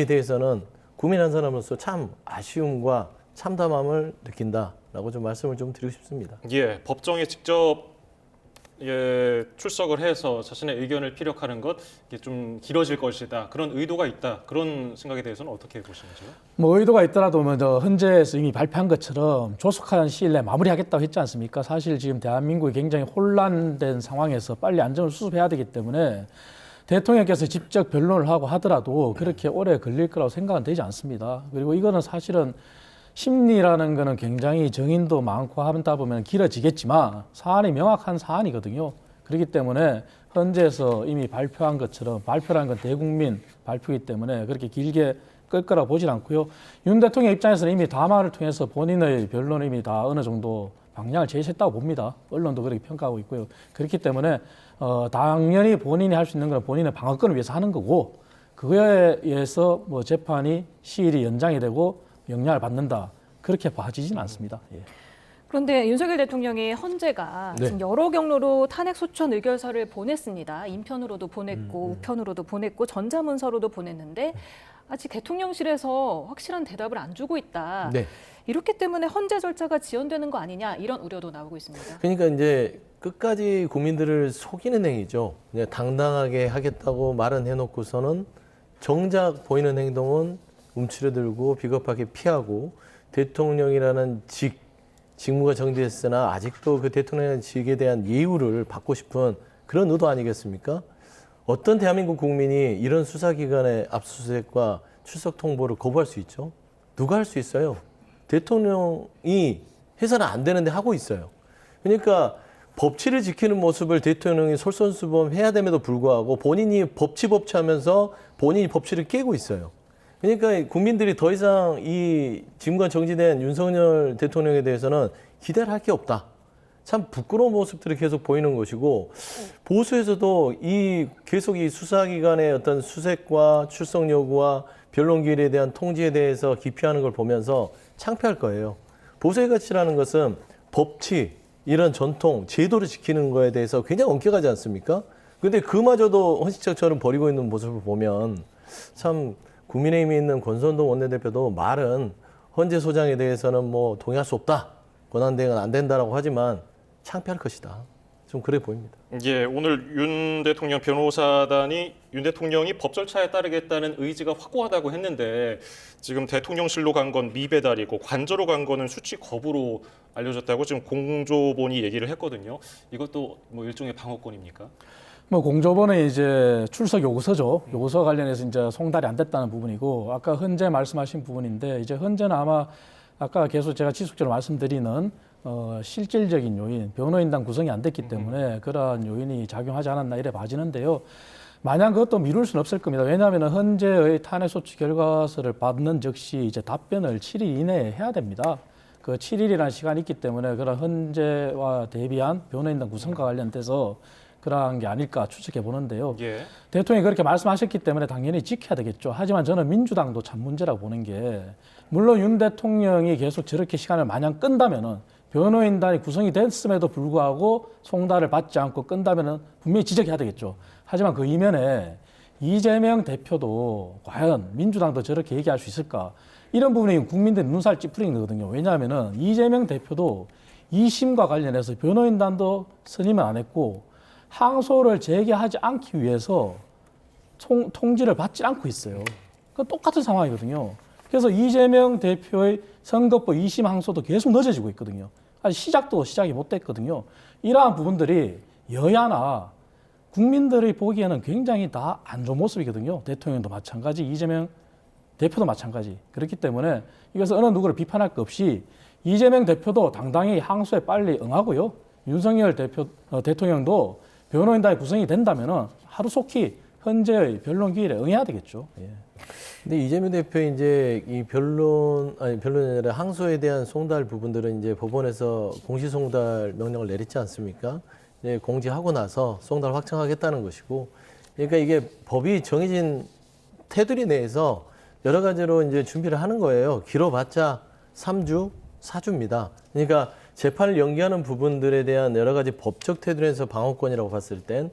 대해서는 국민 한 사람으로서 참 아쉬움과 참담함을 느낀다라고 좀 말씀을 좀 드리고 싶습니다. 예, 법정에 직접 출석을 해서 자신의 의견을 피력하는 것 이게 좀 길어질 것이다. 그런 의도가 있다. 그런 생각에 대해서는 어떻게 보시는지요? 뭐 의도가 있더라도 먼저 헌재에서 이미 발표한 것처럼 조속한 시일 내에 마무리하겠다고 했지 않습니까? 사실 지금 대한민국이 굉장히 혼란된 상황에서 빨리 안정을 수습해야 되기 때문에 대통령께서 직접 변론을 하고 하더라도 그렇게 오래 걸릴 거라고 생각은 되지 않습니다. 그리고 이거는 사실은 심리라는 거는 굉장히 정인도 많고 하다 보면 길어지겠지만 사안이 명확한 사안이거든요. 그렇기 때문에 헌재에서 이미 발표한 것처럼 발표라는 건 대국민 발표이기 때문에 그렇게 길게 끌 거라 보진 않고요. 윤 대통령 입장에서는 이미 담화를 통해서 본인의 변론을 이미 다 어느 정도 방향을 제시했다고 봅니다. 언론도 그렇게 평가하고 있고요. 그렇기 때문에 당연히 본인이 할 수 있는 건 본인의 방어권을 위해서 하는 거고 그거에 의해서 뭐 재판이 시일이 연장이 되고 영향을 받는다. 그렇게 봐지진 않습니다. 예. 그런데 윤석열 대통령이 헌재가 지금 여러 경로로 탄핵 소추안 의결서를 보냈습니다. 인편으로도 보냈고 우편으로도 보냈고 전자문서로도 보냈는데 아직 대통령실에서 확실한 대답을 안 주고 있다. 네. 이렇기 때문에 헌재 절차가 지연되는 거 아니냐 이런 우려도 나오고 있습니다. 그러니까 이제 끝까지 국민들을 속이는 행위죠. 그냥 당당하게 하겠다고 말은 해놓고서는 정작 보이는 행동은 움츠러들고 비겁하게 피하고 대통령이라는 직무가 정지됐으나 아직도 그 대통령의 직에 대한 예우를 받고 싶은 그런 의도 아니겠습니까? 어떤 대한민국 국민이 이런 수사기관의 압수수색과 출석 통보를 거부할 수 있죠? 누가 할 수 있어요? 대통령이 해서는 안 되는데 하고 있어요. 그러니까 법치를 지키는 모습을 대통령이 솔선수범해야 됨에도 불구하고 본인이 법치하면서 본인이 법치를 깨고 있어요. 그러니까 국민들이 더 이상 이 직무가 정지된 윤석열 대통령에 대해서는 기대를 할 게 없다. 참 부끄러운 모습들이 계속 보이는 것이고 보수에서도 계속 이 수사기관의 어떤 수색과 출석 요구와 변론 기일에 대한 통지에 대해서 기피하는 걸 보면서 창피할 거예요. 보수의 가치라는 것은 법치, 이런 전통, 제도를 지키는 거에 대해서 굉장히 엄격하지 않습니까? 근데 그마저도 헌신처럼 버리고 있는 모습을 보면 참 국민의힘에 있는 권선동 원내대표도 말은 헌재 소장에 대해서는 뭐 동의할 수 없다. 권한대행은 안 된다라고 하지만 창피할 것이다. 좀 그래 보입니다. 예, 오늘 윤 대통령 변호사단이 윤 대통령이 법 절차에 따르겠다는 의지가 확고하다고 했는데 지금 대통령실로 간 건 미배달이고 관저로 간 거는 수치 거부로 알려졌다고 지금 공조본이 얘기를 했거든요. 이것도 뭐 일종의 방어권입니까? 뭐 공조본은 이제 출석 요구서죠. 요구서 관련해서 이제 송달이 안 됐다는 부분이고 아까 헌재 말씀하신 부분인데 이제 헌재는 아마 아까 계속 제가 지속적으로 말씀드리는 실질적인 요인, 변호인단 구성이 안 됐기 때문에 그러한 요인이 작용하지 않았나 이래 봐지는데요. 마냥 그것도 미룰 수는 없을 겁니다. 왜냐하면 현재의 탄핵소추 결과서를 받는 즉시 이제 답변을 7일 이내에 해야 됩니다. 그 7일이라는 시간이 있기 때문에 그런 헌재와 대비한 변호인단 구성과 관련돼서 그러한 게 아닐까 추측해 보는데요. 예. 대통령이 그렇게 말씀하셨기 때문에 당연히 지켜야 되겠죠. 하지만 저는 민주당도 참 문제라고 보는 게, 물론 윤 대통령이 계속 저렇게 시간을 마냥 끈다면은, 변호인단이 구성이 됐음에도 불구하고 송달을 받지 않고 끈다면은 분명히 지적해야 되겠죠. 하지만 그 이면에 이재명 대표도 과연 민주당도 저렇게 얘기할 수 있을까? 이런 부분이 국민들 눈살 찌푸리는 거거든요. 왜냐하면은 이재명 대표도 2심과 관련해서 변호인단도 선임을 안 했고 항소를 제기하지 않기 위해서 통지를 받지 않고 있어요. 그 똑같은 상황이거든요. 그래서 이재명 대표의 선거법 2심 항소도 계속 늦어지고 있거든요. 아직 시작이 못 됐거든요. 이러한 부분들이 여야나 국민들이 보기에는 굉장히 다 안 좋은 모습이거든요. 대통령도 마찬가지, 이재명 대표도 마찬가지. 그렇기 때문에 이것은 어느 누구를 비판할 것 없이 이재명 대표도 당당히 항소에 빨리 응하고요. 윤석열 대통령도 변호인단이 구성이 된다면은 하루속히 현재의 변론 기일에 응해야 되겠죠. 예. 근데 이재명 대표의 이제 이 변론이 아니라 항소에 대한 송달 부분들은 이제 법원에서 공시 송달 명령을 내렸지 않습니까? 이제 공지하고 나서 송달 확정하겠다는 것이고, 그러니까 이게 법이 정해진 테두리 내에서 여러 가지로 이제 준비를 하는 거예요. 길어봤자 3주, 4주입니다. 그러니까 재판을 연기하는 부분들에 대한 여러 가지 법적 테두리에서 방어권이라고 봤을 땐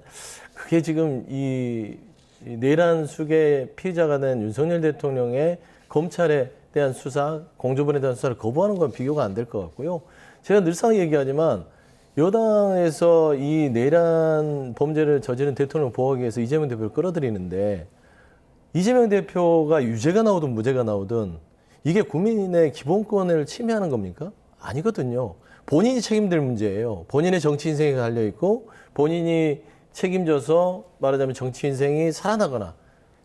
그게 지금 이 내란 수계 피의자가 된 윤석열 대통령의 검찰에 대한 수사, 공조본에 대한 수사를 거부하는 건 비교가 안 될 것 같고요. 제가 늘상 얘기하지만 여당에서 이 내란 범죄를 저지른 대통령 보호하기 위해서 이재명 대표를 끌어들이는데, 이재명 대표가 유죄가 나오든 무죄가 나오든 이게 국민의 기본권을 침해하는 겁니까? 아니거든요. 본인이 책임질 문제예요. 본인의 정치 인생이 달려있고 본인이 책임져서 말하자면 정치 인생이 살아나거나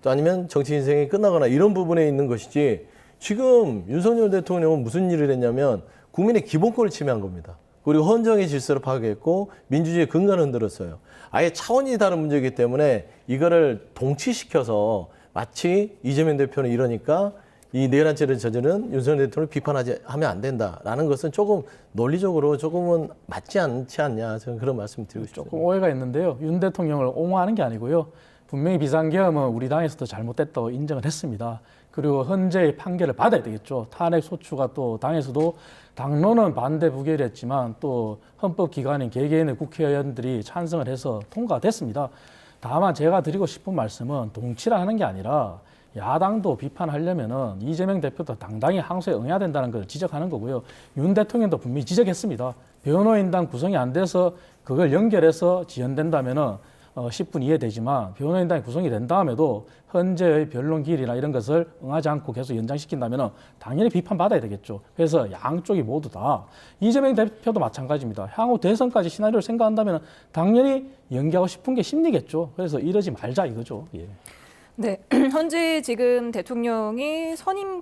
또 아니면 정치 인생이 끝나거나 이런 부분에 있는 것이지, 지금 윤석열 대통령은 무슨 일을 했냐면 국민의 기본권을 침해한 겁니다. 그리고 헌정의 질서를 파괴했고 민주주의의 근간을 흔들었어요. 아예 차원이 다른 문제이기 때문에 이거를 동치시켜서 마치 이재명 대표는 이러니까 이 내란죄를 저지른 윤석열 대통령을 비판하면 안 된다라는 것은 조금 논리적으로 조금은 맞지 않지 않냐, 저는 그런 말씀 드리고 싶습니다. 조금 오해가 있는데요. 윤 대통령을 옹호하는 게 아니고요. 분명히 비상계엄은 우리 당에서도 잘못됐다고 인정을 했습니다. 그리고 헌재의 판결을 받아야 되겠죠. 탄핵 소추가 또 당에서도 당론은 반대 부결을 했지만 또 헌법기관인 개개인의 국회의원들이 찬성을 해서 통과됐습니다. 다만 제가 드리고 싶은 말씀은 동치를 하는 게 아니라 야당도 비판하려면은 이재명 대표도 당당히 항소에 응해야 된다는 걸 지적하는 거고요. 윤 대통령도 분명히 지적했습니다. 변호인단 구성이 안 돼서 그걸 연결해서 지연된다면은 10분 이해되지만 변호인단이 구성이 된 다음에도 현재의 변론 기일이나 이런 것을 응하지 않고 계속 연장시킨다면 당연히 비판받아야 되겠죠. 그래서 양쪽이 모두 다, 이재명 대표도 마찬가지입니다. 향후 대선까지 시나리오를 생각한다면 당연히 연기하고 싶은 게 심리겠죠. 그래서 이러지 말자 이거죠. 예. 네, 현재 지금 대통령이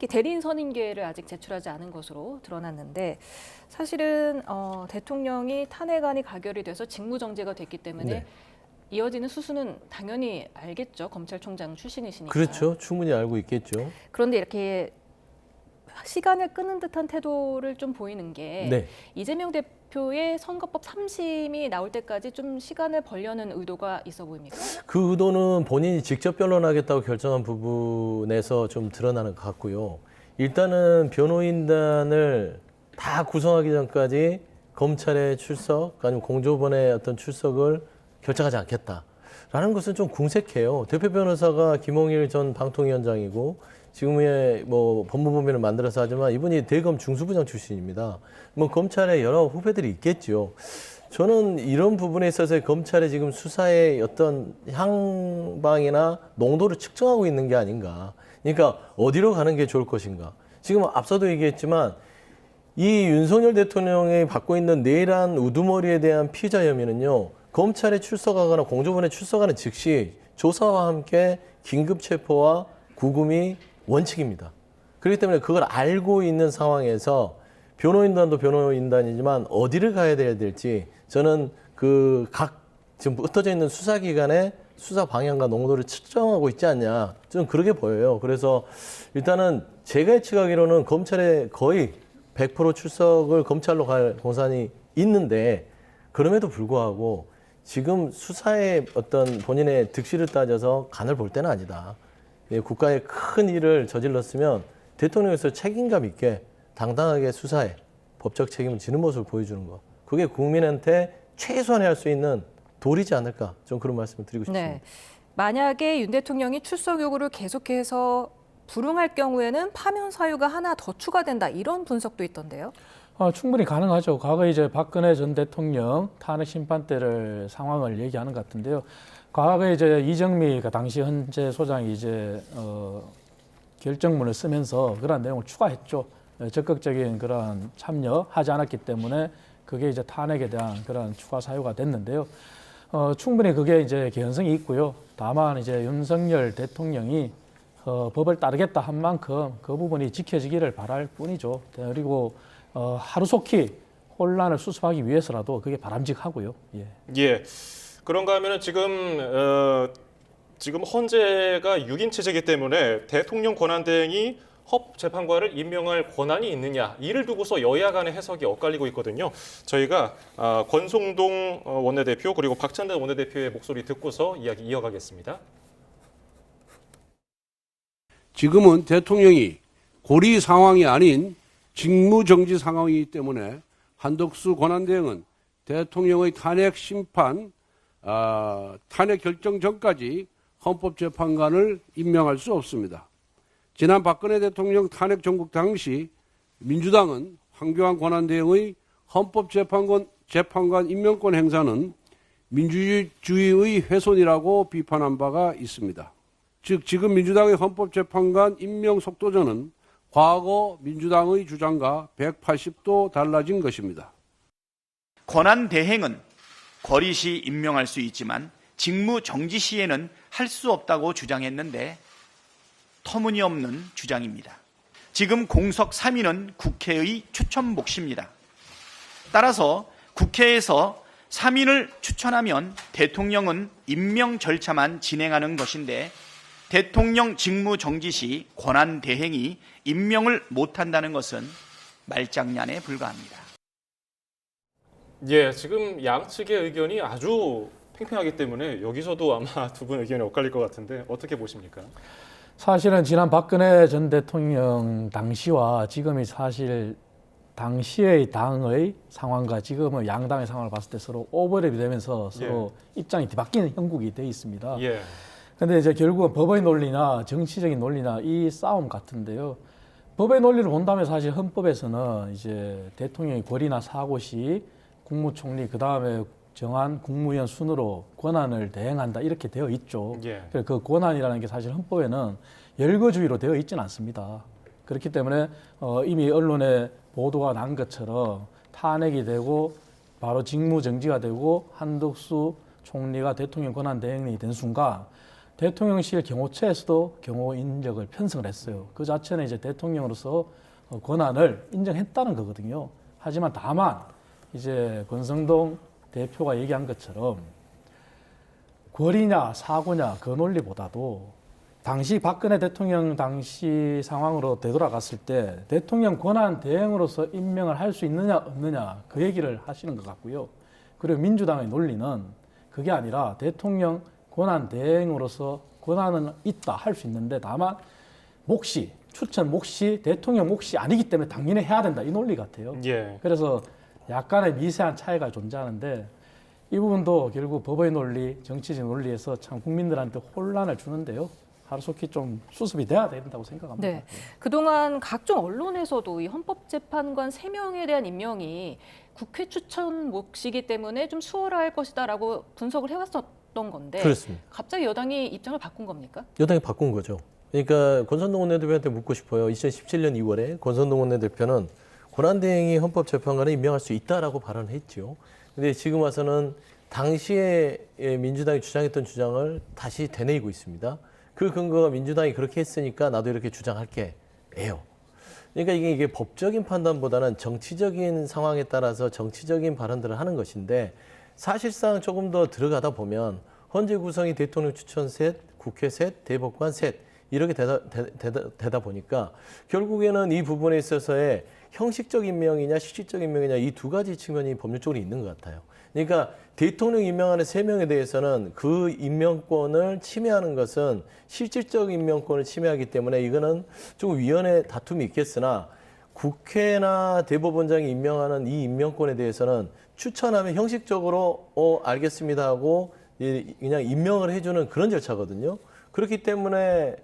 대리인 선임계를 아직 제출하지 않은 것으로 드러났는데, 사실은 대통령이 탄핵안이 가결이 돼서 직무정지가 됐기 때문에 네. 이어지는 수순은 당연히 알겠죠. 검찰총장 출신이시니까. 그렇죠. 충분히 알고 있겠죠. 그런데 이렇게 시간을 끄는 듯한 태도를 좀 보이는 게, 네. 이재명 대표의 선거법 3심이 나올 때까지 좀 시간을 벌려는 의도가 있어 보입니까? 그 의도는 본인이 직접 변론하겠다고 결정한 부분에서 좀 드러나는 것 같고요. 일단은 변호인단을 다 구성하기 전까지 검찰의 출석, 아니면 공조본의 어떤 출석을 결정하지 않겠다라는 것은 좀 궁색해요. 대표 변호사가 김홍일 전 방통위원장이고 지금의 뭐 법무법인을 만들어서 하지만 이분이 대검 중수부장 출신입니다. 뭐 검찰에 여러 후배들이 있겠죠. 저는 이런 부분에 있어서 검찰의 지금 수사의 어떤 향방이나 농도를 측정하고 있는 게 아닌가. 그러니까 어디로 가는 게 좋을 것인가. 지금 앞서도 얘기했지만 이 윤석열 대통령이 받고 있는 내란 우두머리에 대한 피의자 혐의는요, 검찰에 출석하거나 공조본에 출석하는 즉시 조사와 함께 긴급 체포와 구금이 원칙입니다. 그렇기 때문에 그걸 알고 있는 상황에서 변호인단도 변호인단이지만 어디를 가야 될지 저는 그 각 지금 흩어져 있는 수사기관의 수사 방향과 농도를 측정하고 있지 않냐. 좀 그렇게 보여요. 그래서 일단은 제가 예측하기로는 검찰에 거의 100% 출석을 검찰로 갈 공산이 있는데 그럼에도 불구하고 지금 수사의 어떤 본인의 득실을 따져서 간을 볼 때는 아니다. 국가에 큰 일을 저질렀으면 대통령에서 책임감 있게 당당하게 수사에 법적 책임을 지는 모습을 보여주는 것. 그게 국민한테 최소한에 할 수 있는 도리지 않을까. 좀 그런 말씀을 드리고 싶습니다. 네. 만약에 윤 대통령이 출석 요구를 계속해서 불응할 경우에는 파면 사유가 하나 더 추가된다. 이런 분석도 있던데요. 충분히 가능하죠. 과거 이제 박근혜 전 대통령 탄핵 심판 때를 상황을 얘기하는 것 같은데요. 과거에 이제 이정미 당시 헌재 소장이 이제 결정문을 쓰면서 그런 내용을 추가했죠. 적극적인 그런 참여하지 않았기 때문에 그게 이제 탄핵에 대한 그런 추가 사유가 됐는데요. 충분히 그게 이제 개연성이 있고요. 다만 이제 윤석열 대통령이 법을 따르겠다 한 만큼 그 부분이 지켜지기를 바랄 뿐이죠. 그리고 하루속히 혼란을 수습하기 위해서라도 그게 바람직하고요. 예. 예. 그런가 하면은 지금 헌재가 6인 체제이기 때문에 대통령 권한대행이 헌법재판관을 임명할 권한이 있느냐 이를 두고서 여야 간의 해석이 엇갈리고 있거든요. 저희가 권성동 원내대표 그리고 박찬대 원내대표의 목소리 듣고서 이야기 이어가겠습니다. 지금은 대통령이 고리 상황이 아닌 직무정지 상황이기 때문에 한덕수 권한대행은 대통령의 탄핵 심판, 탄핵 결정 전까지 헌법재판관을 임명할 수 없습니다. 지난 박근혜 대통령 탄핵 정국 당시 민주당은 황교안 권한대행의 헌법재판관 임명권 행사는 민주주의의 훼손이라고 비판한 바가 있습니다. 즉 지금 민주당의 헌법재판관 임명 속도전은 과거 민주당의 주장과 180도 달라진 것입니다. 권한 대행은 거리 시 임명할 수 있지만 직무 정지 시에는 할 수 없다고 주장했는데 터무니없는 주장입니다. 지금 공석 3인은 국회의 추천 몫입니다. 따라서 국회에서 3인을 추천하면 대통령은 임명 절차만 진행하는 것인데 대통령 직무 정지 시 권한 대행이 임명을 못한다는 것은 말장난에 불과합니다. 예, 지금 양측의 의견이 아주 팽팽하기 때문에 여기서도 아마 두 분 의견이 엇갈릴 것 같은데 어떻게 보십니까? 사실은 지난 박근혜 전 대통령 당시와 지금이 사실 당시의 당의 상황과 지금의 양당의 상황을 봤을 때 서로 오버랩이 되면서 서로 입장이 뒤바뀌는 형국이 되어 있습니다. 그런데 이제 결국은 법의 논리나 정치적인 논리나 이 싸움 같은데요. 법의 논리를 본다면 사실 헌법에서는 이제 대통령의 권리나 사고 시 국무총리 그 다음에 정한 국무위원 순으로 권한을 대행한다 이렇게 되어 있죠. 그 권한이라는 게 사실 헌법에는 열거주의로 되어 있지는 않습니다. 그렇기 때문에 이미 언론에 보도가 난 것처럼 탄핵이 되고 바로 직무정지가 되고 한덕수 총리가 대통령 권한 대행이 된 순간 대통령실 경호처에서도 경호 인력을 편성을 했어요. 그 자체는 이제 대통령으로서 권한을 인정했다는 거거든요. 하지만 다만 이제 권성동 대표가 얘기한 것처럼 권리냐 사고냐 그 논리보다도 당시 박근혜 대통령 당시 상황으로 되돌아갔을 때 대통령 권한 대행으로서 임명을 할 수 있느냐 없느냐 그 얘기를 하시는 것 같고요. 그리고 민주당의 논리는 그게 아니라 대통령 권한 대행으로서 권한은 있다 할 수 있는데 다만 몫이 추천 몫이 대통령 몫이 아니기 때문에 당연히 해야 된다 이 논리 같아요. 그래서 약간의 미세한 차이가 존재하는데 이 부분도 결국 법의 논리, 정치적 논리에서 참 국민들한테 혼란을 주는데요. 하루속히 좀 수습이 돼야 된다고 생각합니다. 네. 그동안 각종 언론에서도 이 헌법재판관 3명에 대한 임명이 국회 추천 몫이기 때문에 좀 수월할 것이다라고 분석을 해왔었던 건데 그렇습니다. 갑자기 여당이 입장을 바꾼 겁니까? 여당이 바꾼 거죠. 그러니까 권선동 원내대표한테 묻고 싶어요. 2017년 2월에 권선동 원내대표는 권한대행이 헌법재판관에 임명할 수 있다라고 발언을 했죠. 근데 지금 와서는 당시에 민주당이 주장했던 주장을 다시 되뇌이고 있습니다. 그 근거가 민주당이 그렇게 했으니까 나도 이렇게 주장할게 예요. 그러니까 이게 법적인 판단보다는 정치적인 상황에 따라서 정치적인 발언들을 하는 것인데 사실상 조금 더 들어가다 보면 헌재 구성이 대통령 추천 셋, 국회 셋, 대법관 셋 이렇게 되다 보니까 결국에는 이 부분에 있어서의 형식적 임명이냐 실질적 임명이냐 이 두 가지 측면이 법률적으로 있는 것 같아요. 그러니까 대통령 임명하는 3명에 대해서는 그 임명권을 침해하는 것은 실질적 임명권을 침해하기 때문에 이거는 조금 위헌의 다툼이 있겠으나 국회나 대법원장이 임명하는 이 임명권에 대해서는 추천하면 형식적으로 알겠습니다 하고 그냥 임명을 해주는 그런 절차거든요. 그렇기 때문에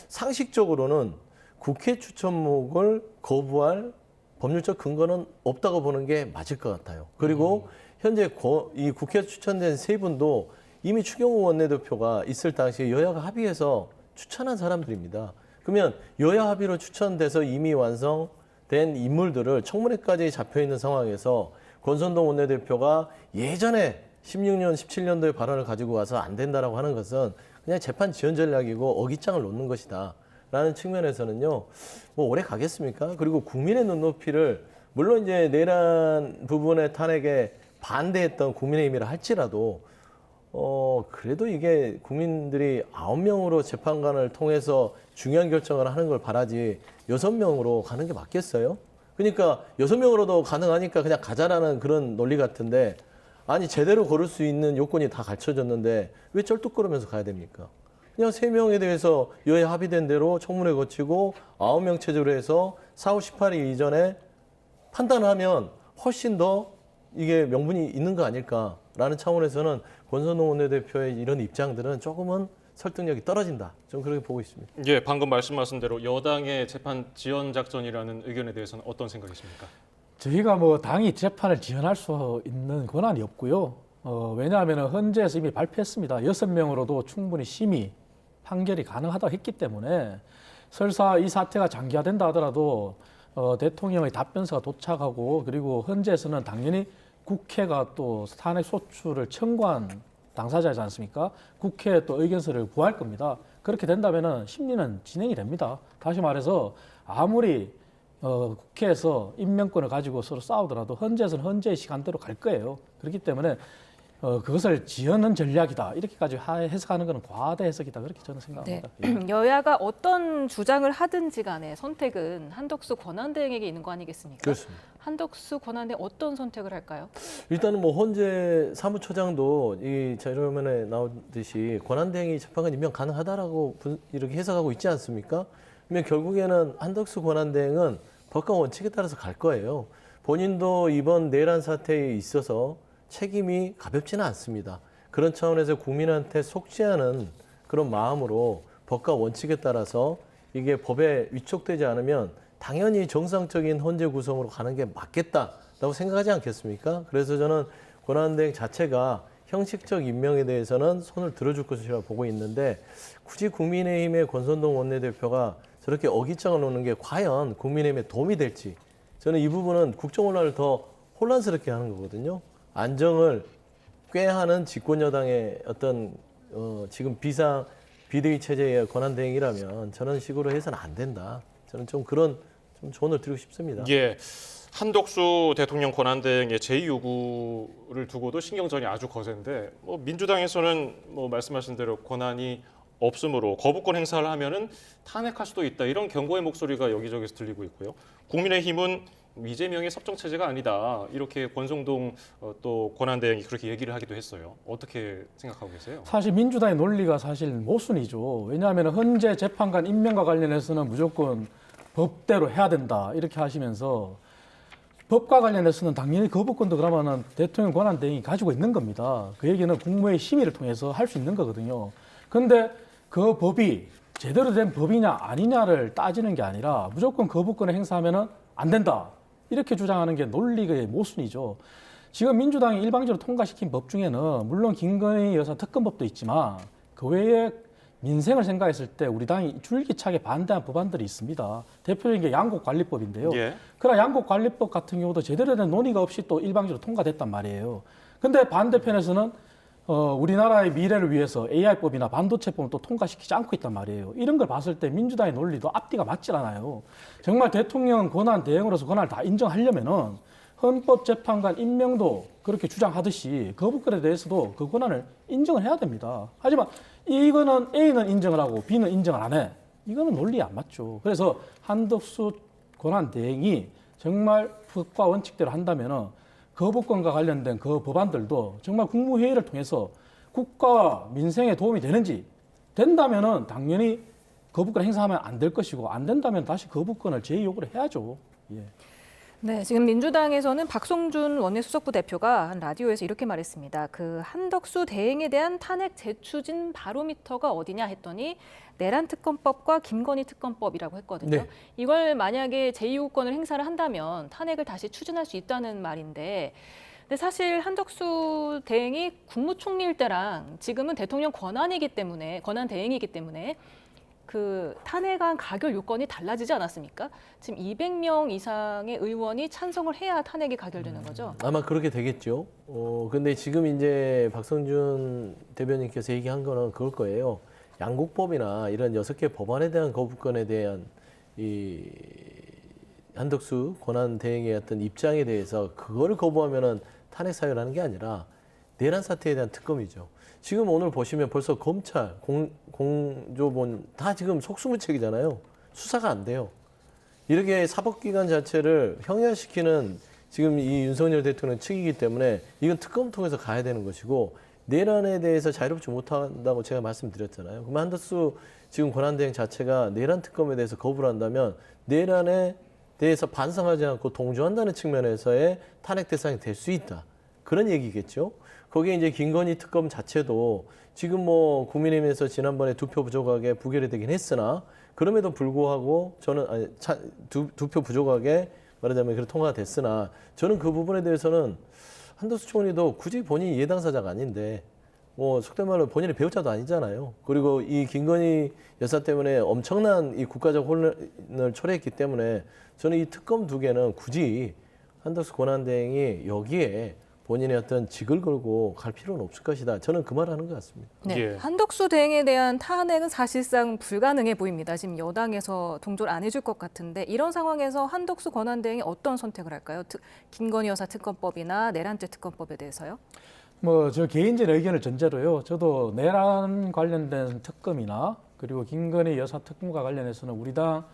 상식적으로는 국회 추천목을 거부할 법률적 근거는 없다고 보는 게 맞을 것 같아요. 그리고 현재 이 국회에 추천된 3분도 이미 추경호 원내대표가 있을 당시에 여야가 합의해서 추천한 사람들입니다. 그러면 여야 합의로 추천돼서 이미 완성된 인물들을 청문회까지 잡혀 있는 상황에서 권선동 원내대표가 예전에 16년, 17년도의 발언을 가지고 와서 안 된다라고 하는 것은 그냥 재판 지연 전략이고 어깃장을 놓는 것이다. 라는 측면에서는요, 뭐 오래 가겠습니까? 그리고 국민의 눈높이를 물론 이제 내란 부분의 탄핵에 반대했던 국민의힘이라 할지라도 그래도 이게 국민들이 9명으로 재판관을 통해서 중요한 결정을 하는 걸 바라지 6명으로 가는 게 맞겠어요? 그러니까 6명으로도 가능하니까 그냥 가자라는 그런 논리 같은데 아니 제대로 걸을 수 있는 요건이 다 갖춰졌는데 왜 쩔뚝거리면서 가야 됩니까? 그냥 3명에 대해서 여야 합의된 대로 청문회 거치고 9명 체제로 해서 4월 18일 이전에 판단하면 훨씬 더 이게 명분이 있는 거 아닐까라는 차원에서는 권선동 원내대표의 이런 입장들은 조금은 설득력이 떨어진다. 좀 그렇게 보고 있습니다. 예, 방금 말씀하신 대로 여당의 재판 지연 작전이라는 의견에 대해서는 어떤 생각이십니까? 저희가 뭐 당이 재판을 지연할 수 있는 권한이 없고요. 왜냐하면 헌재에서 이미 발표했습니다. 6명으로도 충분히 심의 판결이 가능하다고 했기 때문에 설사 이 사태가 장기화된다 하더라도 대통령의 답변서가 도착하고 그리고 헌재에서는 당연히 국회가 또 탄핵 소추를 청구한 당사자이지 않습니까? 국회에 또 의견서를 구할 겁니다. 그렇게 된다면 심리는 진행이 됩니다. 다시 말해서 아무리 국회에서 임명권을 가지고 서로 싸우더라도 헌재에서는 헌재의 시간대로 갈 거예요. 그렇기 때문에 그것을 지연은 전략이다. 이렇게까지 해석하는 것은 과대 해석이다. 그렇게 저는 생각합니다. 네. 여야가 어떤 주장을 하든지 간에 선택은 한덕수 권한대행에게 있는 거 아니겠습니까? 그렇습니다. 한덕수 권한대행 어떤 선택을 할까요? 일단은 뭐 헌재 사무처장도 이 자료면에 나오듯이 권한대행이 재판관 임명 가능하다라고 이렇게 해석하고 있지 않습니까? 그러면 결국에는 한덕수 권한대행은 법과 원칙에 따라서 갈 거예요. 본인도 이번 내란 사태에 있어서 책임이 가볍지는 않습니다. 그런 차원에서 국민한테 속죄하는 그런 마음으로 법과 원칙에 따라서 이게 법에 위촉되지 않으면 당연히 정상적인 헌재 구성으로 가는 게 맞겠다라고 생각하지 않겠습니까? 그래서 저는 권한대행 자체가 형식적 임명에 대해서는 손을 들어줄 것이라고 보고 있는데 굳이 국민의힘의 권선동 원내대표가 저렇게 어깃장을 놓는 게 과연 국민의힘에 도움이 될지 저는 이 부분은 국정원란을 더 혼란스럽게 하는 거거든요. 안정을 꾀하는 집권여당의 어떤 지금 비대위 체제의 권한대행이라면 저런 식으로 해서는 안 된다. 저는 좀 그런 좀 조언을 드리고 싶습니다. 예, 한덕수 대통령 권한대행의 제2 요구를 두고도 신경전이 아주 거센데 뭐 민주당에서는 뭐 말씀하신 대로 권한이 없으므로 거부권 행사를 하면은 탄핵할 수도 있다 이런 경고의 목소리가 여기저기서 들리고 있고요. 국민의힘은 이재명의 섭정 체제가 아니다 이렇게 권성동 또 권한대행이 그렇게 얘기를 하기도 했어요. 어떻게 생각하고 계세요? 사실 민주당의 논리가 사실 모순이죠. 왜냐하면 헌재 재판관 임명과 관련해서는 무조건 법대로 해야 된다 이렇게 하시면서 법과 관련해서는 당연히 거부권도 그러면은 대통령 권한대행이 가지고 있는 겁니다. 그 얘기는 국무회의 심의를 통해서 할 수 있는 거거든요. 그런데 그 법이 제대로 된 법이냐 아니냐를 따지는 게 아니라 무조건 거부권을 행사하면은 안 된다. 이렇게 주장하는 게 논리의 모순이죠. 지금 민주당이 일방적으로 통과시킨 법 중에는 물론 김건희 여사 특검법도 있지만 그 외에 민생을 생각했을 때 우리 당이 줄기차게 반대한 법안들이 있습니다. 대표적인 게 양곡관리법인데요. 예. 그러나 양곡관리법 같은 경우도 제대로 된 논의가 없이 또 일방적으로 통과됐단 말이에요. 근데 반대편에서는 우리나라의 미래를 위해서 AI법이나 반도체법을 또 통과시키지 않고 있단 말이에요. 이런 걸 봤을 때 민주당의 논리도 앞뒤가 맞질 않아요. 정말 대통령 권한 대행으로서 권한을 다 인정하려면은 헌법재판관 임명도 그렇게 주장하듯이 거부권에 대해서도 그 권한을 인정을 해야 됩니다. 하지만 이거는 A는 인정을 하고 B는 인정을 안 해. 이거는 논리에 안 맞죠. 그래서 한덕수 권한 대행이 정말 법과 원칙대로 한다면은 거부권과 관련된 그 법안들도 정말 국무회의를 통해서 국가와 민생에 도움이 되는지 된다면은 당연히 거부권 행사하면 안 될 것이고 안 된다면 다시 거부권을 재요구를 해야죠. 예. 네, 지금 민주당에서는 박성준 원내수석부 대표가 한 라디오에서 이렇게 말했습니다. 그 한덕수 대행에 대한 탄핵 재추진 바로미터가 어디냐 했더니 내란 특검법과 김건희 특검법이라고 했거든요. 네. 이걸 만약에 제2요구권을 행사를 한다면 탄핵을 다시 추진할 수 있다는 말인데, 근데 사실 한덕수 대행이 국무총리일 때랑 지금은 대통령 권한 대행이기 때문에 그 탄핵안 가결 요건이 달라지지 않았습니까? 지금 200명 이상의 의원이 찬성을 해야 탄핵이 가결되는 거죠. 아마 그렇게 되겠죠. 근데 지금 이제 박성준 대변인께서 얘기한 거는 그럴 거예요. 양국법이나 이런 6개 법안에 대한 거부권에 대한 이 한덕수 권한 대행의 어떤 입장에 대해서 그거를 거부하면은 탄핵 사유를 하는 게 아니라 내란 사태에 대한 특검이죠. 지금 오늘 보시면 벌써 검찰, 공조본 다 지금 속수무책이잖아요. 수사가 안 돼요. 이렇게 사법기관 자체를 형이화시키는 지금 이 윤석열 대통령 측이기 때문에 이건 특검 통해서 가야 되는 것이고 내란에 대해서 자유롭지 못한다고 제가 말씀드렸잖아요. 그럼 한덕수 지금 권한대행 자체가 내란 특검에 대해서 거부를 한다면 내란에 대해서 반성하지 않고 동조한다는 측면에서의 탄핵 대상이 될 수 있다. 그런 얘기겠죠. 거기에 이제 김건희 특검 자체도 지금 뭐 국민의힘에서 지난번에 2표 부족하게 부결이 되긴 했으나 그럼에도 불구하고 저는 두 표 부족하게 말하자면 그런 통과가 됐으나 저는 그 부분에 대해서는 한덕수 총리도 굳이 본인이 예당사자가 아닌데 뭐 속된 말로 본인이 배우자도 아니잖아요. 그리고 이 김건희 여사 때문에 엄청난 이 국가적 혼란을 초래했기 때문에 저는 이 특검 2개는 굳이 한덕수 권한대행이 여기에 본인의 어떤 직을 걸고 갈 필요는 없을 것이다. 저는 그 말하는 것 같습니다. 네, 예. 한덕수 대행에 대한 탄핵은 사실상 불가능해 보입니다. 지금 여당에서 동조를 안 해줄 것 같은데 이런 상황에서 한덕수 권한대행이 어떤 선택을 할까요? 김건희 여사 특검법이나 내란죄 특검법에 대해서요? 뭐 저 개인적인 의견을 전제로요. 저도 내란 관련된 특검이나 그리고 김건희 여사 특검과 관련해서는 우리 당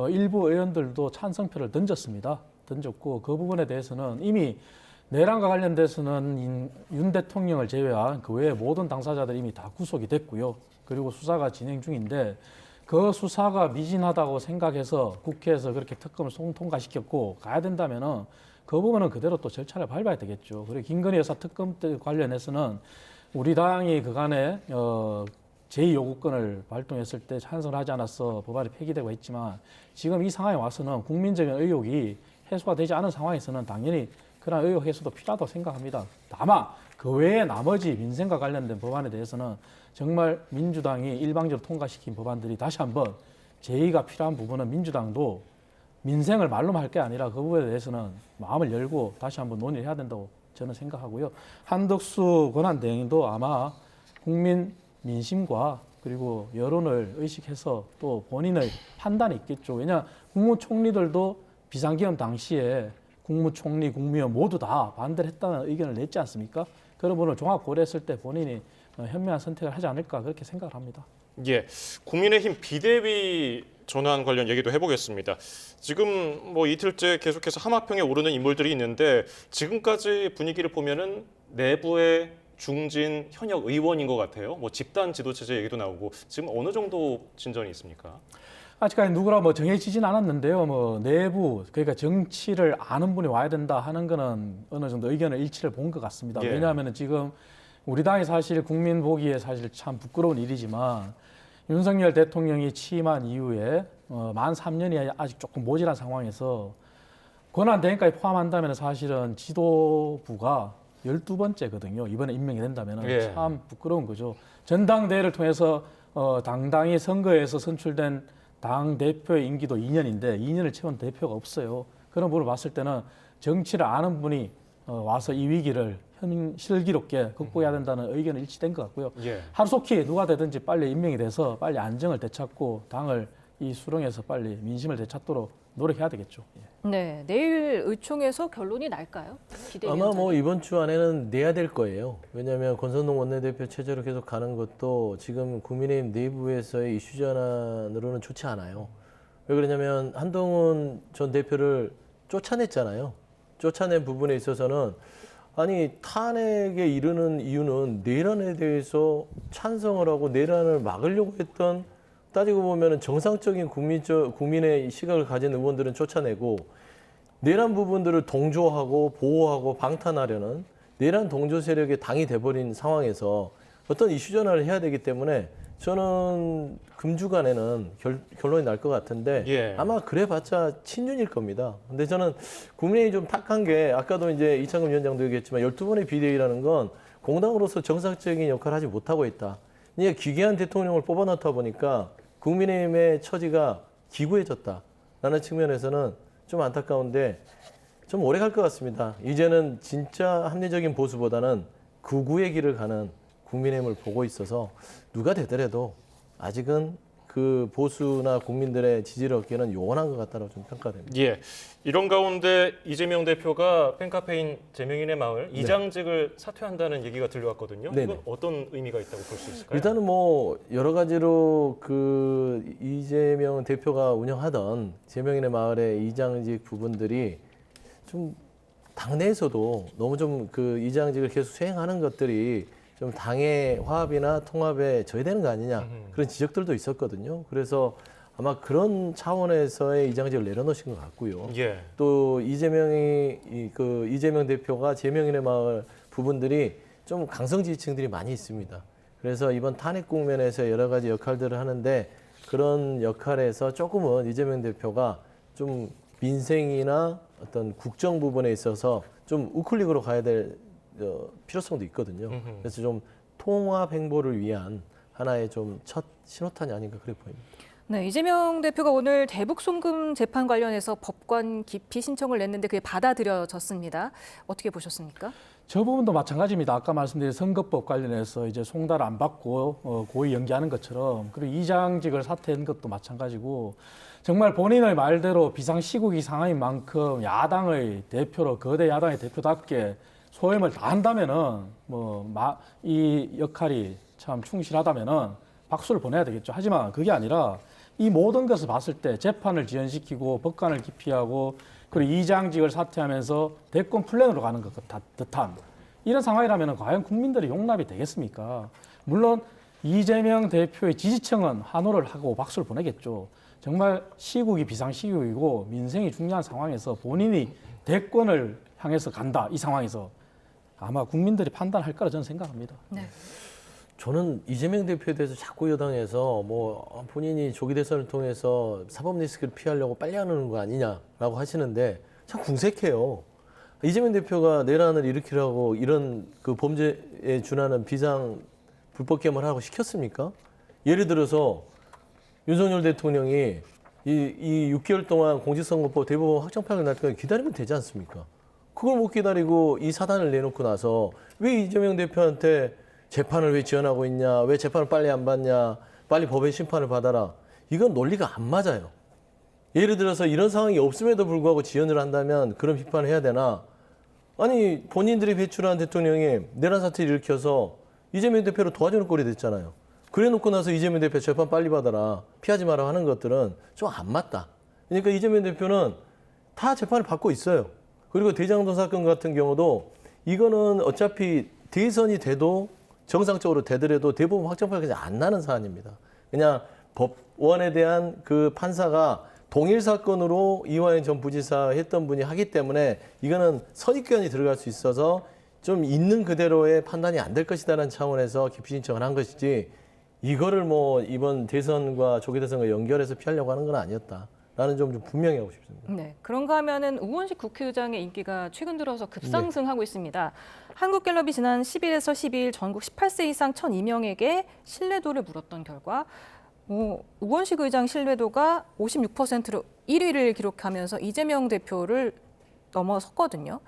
일부 의원들도 찬성표를 던졌고 그 부분에 대해서는 이미 내란과 관련돼서는 윤 대통령을 제외한 그 외의 모든 당사자들이 이미 다 구속이 됐고요. 그리고 수사가 진행 중인데 그 수사가 미진하다고 생각해서 국회에서 그렇게 특검을 통과시켰고 가야 된다면은 그 부분은 그대로 또 절차를 밟아야 되겠죠. 그리고 김건희 여사 특검 관련해서는 우리 당이 그간에 제2요구권을 발동했을 때 찬성을 하지 않아서 법안이 폐기되고 했지만 지금 이 상황에 와서는 국민적인 의혹이 해소가 되지 않은 상황에서는 당연히 그런 의혹 해소도 필요하다고 생각합니다. 다만 그 외에 나머지 민생과 관련된 법안에 대해서는 정말 민주당이 일방적으로 통과시킨 법안들이 다시 한번 제의가 필요한 부분은 민주당도 민생을 말로만 할 게 아니라 그 부분에 대해서는 마음을 열고 다시 한번 논의를 해야 된다고 저는 생각하고요. 한덕수 권한대행도 아마 국민 민심과 그리고 여론을 의식해서 또 본인의 판단이 있겠죠. 왜냐 국무총리들도 비상기업 당시에 국무총리, 국무위원 모두 다 반대를 했다는 의견을 냈지 않습니까? 그런 부분을 종합 고려했을 때 본인이 현명한 선택을 하지 않을까 그렇게 생각을 합니다. 예, 국민의힘 비대위 전환 관련 얘기도 해보겠습니다. 지금 뭐 이틀째 계속해서 하마평에 오르는 인물들이 있는데 지금까지 분위기를 보면은 내부의 중진 현역 의원인 것 같아요. 뭐 집단 지도체제 얘기도 나오고 지금 어느 정도 진전이 있습니까? 아직까지 누구라 뭐 정해지진 않았는데요. 뭐 내부 그러니까 정치를 아는 분이 와야 된다 하는 거는 어느 정도 의견을 일치를 본 것 같습니다. 예. 왜냐하면 지금 우리 당이 사실 국민 보기에 사실 참 부끄러운 일이지만 윤석열 대통령이 취임한 이후에 만 3년이 아직 조금 모자란 상황에서 권한대행까지 포함한다면 사실은 지도부가 12번째거든요. 이번에 임명이 된다면 예. 참 부끄러운 거죠. 전당대회를 통해서 당당히 선거에서 선출된 당 대표의 임기도 2년인데 2년을 채운 대표가 없어요. 그런 부분을 봤을 때는 정치를 아는 분이 와서 이 위기를 실기롭게 극복해야 된다는 의견은 일치된 것 같고요. 예. 하루속히 누가 되든지 빨리 임명이 돼서 빨리 안정을 되찾고 당을 이 수렁에서 빨리 민심을 되찾도록 노력해야 되겠죠. 예. 네, 내일 의총에서 결론이 날까요? 아마 뭐 이번 주 안에는 내야 될 거예요. 왜냐하면 권선동 원내대표 체제로 계속 가는 것도 지금 국민의힘 내부에서의 이슈 전환으로는 좋지 않아요. 왜 그러냐면 한동훈 전 대표를 쫓아냈잖아요. 쫓아낸 부분에 있어서는 아니 탄핵에 이르는 이유는 내란에 대해서 찬성을 하고 내란을 막으려고 했던 따지고 보면은 정상적인 국민의 시각을 가진 의원들은 쫓아내고 내란 부분들을 동조하고 보호하고 방탄하려는 내란 동조 세력의 당이 돼버린 상황에서 어떤 이슈 전환을 해야 되기 때문에 저는 금주간에는 결론이 날 것 같은데 예. 아마 그래봤자 친윤일 겁니다. 근데 저는 국민의힘이 좀 탁한 게 아까도 이제 이창금 위원장도 얘기했지만 12번의 비대위라는 건 공당으로서 정상적인 역할을 하지 못하고 있다. 이게 기괴한 대통령을 뽑아놓다 보니까 국민의힘의 처지가 기구해졌다라는 측면에서는 좀 안타까운데 좀 오래 갈 것 같습니다. 이제는 진짜 합리적인 보수보다는 극우의 길을 가는 국민의힘을 보고 있어서 누가 되더라도 아직은 그 보수나 국민들의 지지를 얻기는 요원한 것 같다고 좀 평가됩니다. 예. 이런 가운데 이재명 대표가 팬카페인 제명인의 마을 이장직을 사퇴한다는 얘기가 들려왔거든요. 네네. 이건 어떤 의미가 있다고 볼 수 있을까요? 일단은 뭐 여러 가지로 그 이재명 대표가 운영하던 제명인의 마을의 이장직 부분들이 좀 당내에서도 너무 좀 그 이장직을 계속 수행하는 것들이 좀 당의 화합이나 통합에 저해되는 거 아니냐 그런 지적들도 있었거든요. 그래서 아마 그런 차원에서의 이장직을 내려놓으신 것 같고요. 예. 또 이재명 대표가 제명인의 마을 부분들이 좀 강성 지지층들이 많이 있습니다. 그래서 이번 탄핵 국면에서 여러 가지 역할들을 하는데 그런 역할에서 조금은 이재명 대표가 좀 민생이나 어떤 국정 부분에 있어서 좀 우클릭으로 가야 될 필요성도 있거든요. 그래서 좀 통합 행보를 위한 하나의 좀 첫 신호탄이 아닌가 그렇게 보입니다. 네, 이재명 대표가 오늘 대북 송금 재판 관련해서 법관 기피 신청을 냈는데 그게 받아들여졌습니다. 어떻게 보셨습니까? 저 부분도 마찬가지입니다. 아까 말씀드린 선거법 관련해서 이제 송달 안 받고 고의 연기하는 것처럼 그리고 이장직을 사퇴한 것도 마찬가지고 정말 본인의 말대로 비상시국이 상황인 만큼 야당의 대표로 거대 야당의 대표답게 소임을 다한다면은 이 역할이 참 충실하다면은 박수를 보내야 되겠죠. 하지만 그게 아니라 이 모든 것을 봤을 때 재판을 지연시키고 법관을 기피하고 그리고 이장직을 사퇴하면서 대권 플랜으로 가는 것 듯한 이런 상황이라면 과연 국민들의 용납이 되겠습니까? 물론 이재명 대표의 지지층은 환호를 하고 박수를 보내겠죠. 정말 시국이 비상시국이고 민생이 중요한 상황에서 본인이 대권을 향해서 간다. 이 상황에서 아마 국민들이 판단할 거라 저는 생각합니다. 네. 저는 이재명 대표에 대해서 자꾸 여당에서 뭐 본인이 조기 대선을 통해서 사법 리스크를 피하려고 빨리 하는 거 아니냐라고 하시는데 참 궁색해요. 이재명 대표가 내란을 일으키라고 이런 그 범죄에 준하는 비상 불법 개혁을 하고 시켰습니까? 예를 들어서 윤석열 대통령이 이 6개월 동안 공직선거법 대법원 확정판을 날 때까지 기다리면 되지 않습니까? 그걸 못 기다리고 이 사단을 내놓고 나서 왜 이재명 대표한테 재판을 왜 지연하고 있냐, 왜 재판을 빨리 안 받냐, 빨리 법의 심판을 받아라. 이건 논리가 안 맞아요. 예를 들어서 이런 상황이 없음에도 불구하고 지연을 한다면 그런 비판을 해야 되나? 아니 본인들이 배출한 대통령이 내란 사태를 일으켜서 이재명 대표를 도와주는 꼴이 됐잖아요. 그래 놓고 나서 이재명 대표 재판 빨리 받아라, 피하지 마라 하는 것들은 좀 안 맞다. 그러니까 이재명 대표는 다 재판을 받고 있어요. 그리고 대장동 사건 같은 경우도 이거는 어차피 대선이 돼도 정상적으로 되더라도 대법원 확정판이 그냥 안 나는 사안입니다. 그냥 법원에 대한 그 판사가 동일 사건으로 이화영 전 부지사 했던 분이 하기 때문에 이거는 선입견이 들어갈 수 있어서 좀 있는 그대로의 판단이 안 될 것이다라는 차원에서 기피 신청을 한 것이지 이거를 뭐 이번 대선과 조기 대선과 연결해서 피하려고 하는 건 아니었다. 라는 점 좀 분명히 하고 싶습니다. 네, 그런가 하면은 우원식 국회의장의 인기가 최근 들어서 급상승하고 있습니다. 한국갤럽이 지난 10일에서 12일 전국 18세 이상 1,002명에게 신뢰도를 물었던 결과 우원식 의장 신뢰도가 56%로 1위를 기록하면서 이재명 대표를 넘어섰거든요.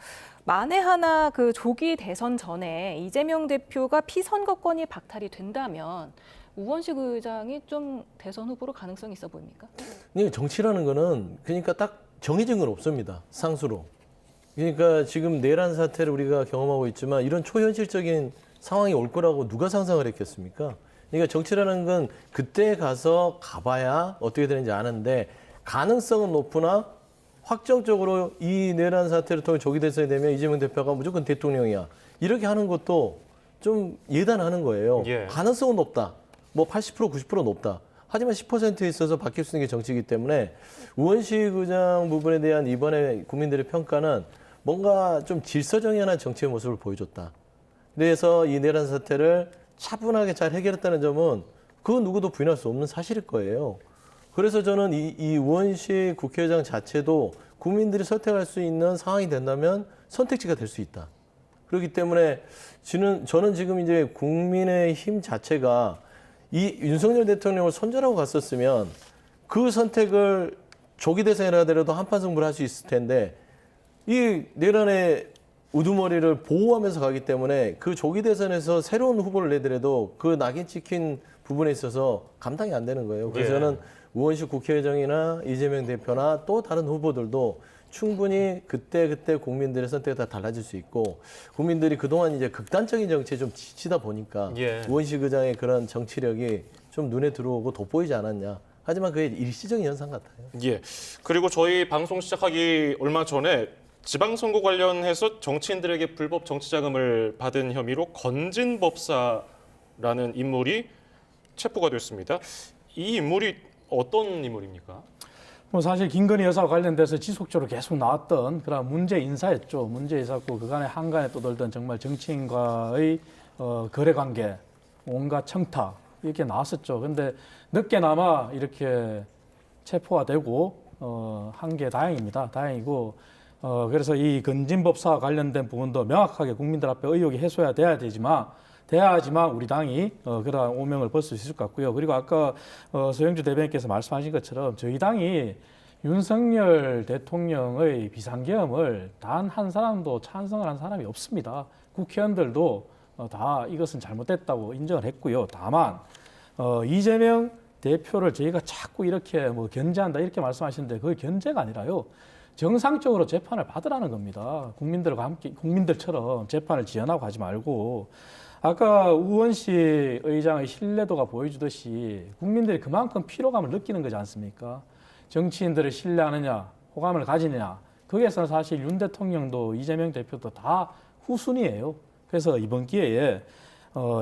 만에 하나 그 조기 대선 전에 이재명 대표가 피선거권이 박탈이 된다면 우원식 의장이 좀 대선 후보로 가능성이 있어 보입니까? 정치라는 거는 그러니까 딱 정해진 건 없습니다. 상수로. 그러니까 지금 내란 사태를 우리가 경험하고 있지만 이런 초현실적인 상황이 올 거라고 누가 상상을 했겠습니까? 그러니까 정치라는 건 그때 가서 가봐야 어떻게 되는지 아는데 가능성은 높으나 확정적으로 이 내란 사태를 통해 조기 대선이 되면 이재명 대표가 무조건 대통령이야. 이렇게 하는 것도 좀 예단하는 거예요. 예. 가능성은 높다. 뭐 80%, 90% 높다. 하지만 10%에 있어서 바뀔 수 있는 게 정치이기 때문에 우원식 의장 부분에 대한 이번에 국민들의 평가는 뭔가 좀 질서정연한 정치의 모습을 보여줬다. 그래서 이 내란 사태를 차분하게 잘 해결했다는 점은 그 누구도 부인할 수 없는 사실일 거예요. 그래서 저는 이 우원식 국회의장 자체도 국민들이 선택할 수 있는 상황이 된다면 선택지가 될 수 있다. 그렇기 때문에 저는 지금 이제 국민의힘 자체가 이 윤석열 대통령을 손절하고 갔었으면 그 선택을 조기 대선이라 하더라도 한판 승부를 할 수 있을 텐데 이 내란의 우두머리를 보호하면서 가기 때문에 그 조기 대선에서 새로운 후보를 내더라도 그 낙인 찍힌 부분에 있어서 감당이 안 되는 거예요. 그래서 저는 우원식 국회의장이나 이재명 대표나 또 다른 후보들도 충분히 그때 국민들의 선택이 다 달라질 수 있고 국민들이 그동안 이제 극단적인 정치에 좀 지치다 보니까 우원식 의장의 그런 정치력이 좀 눈에 들어오고 돋보이지 않았냐. 하지만 그게 일시적인 현상 같아요. 예. 그리고 저희 방송 시작하기 얼마 전에 지방선거 관련해서 정치인들에게 불법 정치자금을 받은 혐의로 건진 법사라는 인물이 체포가 됐습니다. 이 인물이 어떤 인물입니까? 뭐 사실 김건희 여사와 관련돼서 지속적으로 계속 나왔던 그런 문제 인사였죠. 문제 인사고 그간에 한간에 떠돌던 정말 정치인과의 거래 관계, 온갖 청탁 이렇게 나왔었죠. 근데 늦게나마 이렇게 체포가 되고 한 게 다행입니다. 다행이고 그래서 이 건진법사와 관련된 부분도 명확하게 국민들 앞에 의혹이 해소해야 돼야지만 우리 당이 그러한 오명을 벗을 수 있을 것 같고요. 그리고 아까 서영주 대변인께서 말씀하신 것처럼 저희 당이 윤석열 대통령의 비상계엄을 단 한 사람도 찬성을 한 사람이 없습니다. 국회의원들도 다 이것은 잘못됐다고 인정을 했고요. 다만 이재명 대표를 저희가 자꾸 이렇게 뭐 견제한다 이렇게 말씀하시는데 그게 견제가 아니라요. 정상적으로 재판을 받으라는 겁니다. 국민들과 함께 국민들처럼 재판을 지연하고 하지 말고 아까 우원식 의장의 신뢰도가 보여주듯이 국민들이 그만큼 피로감을 느끼는 거지 않습니까? 정치인들을 신뢰하느냐, 호감을 가지느냐. 거기에서는 사실 윤 대통령도 이재명 대표도 다 후순위예요. 그래서 이번 기회에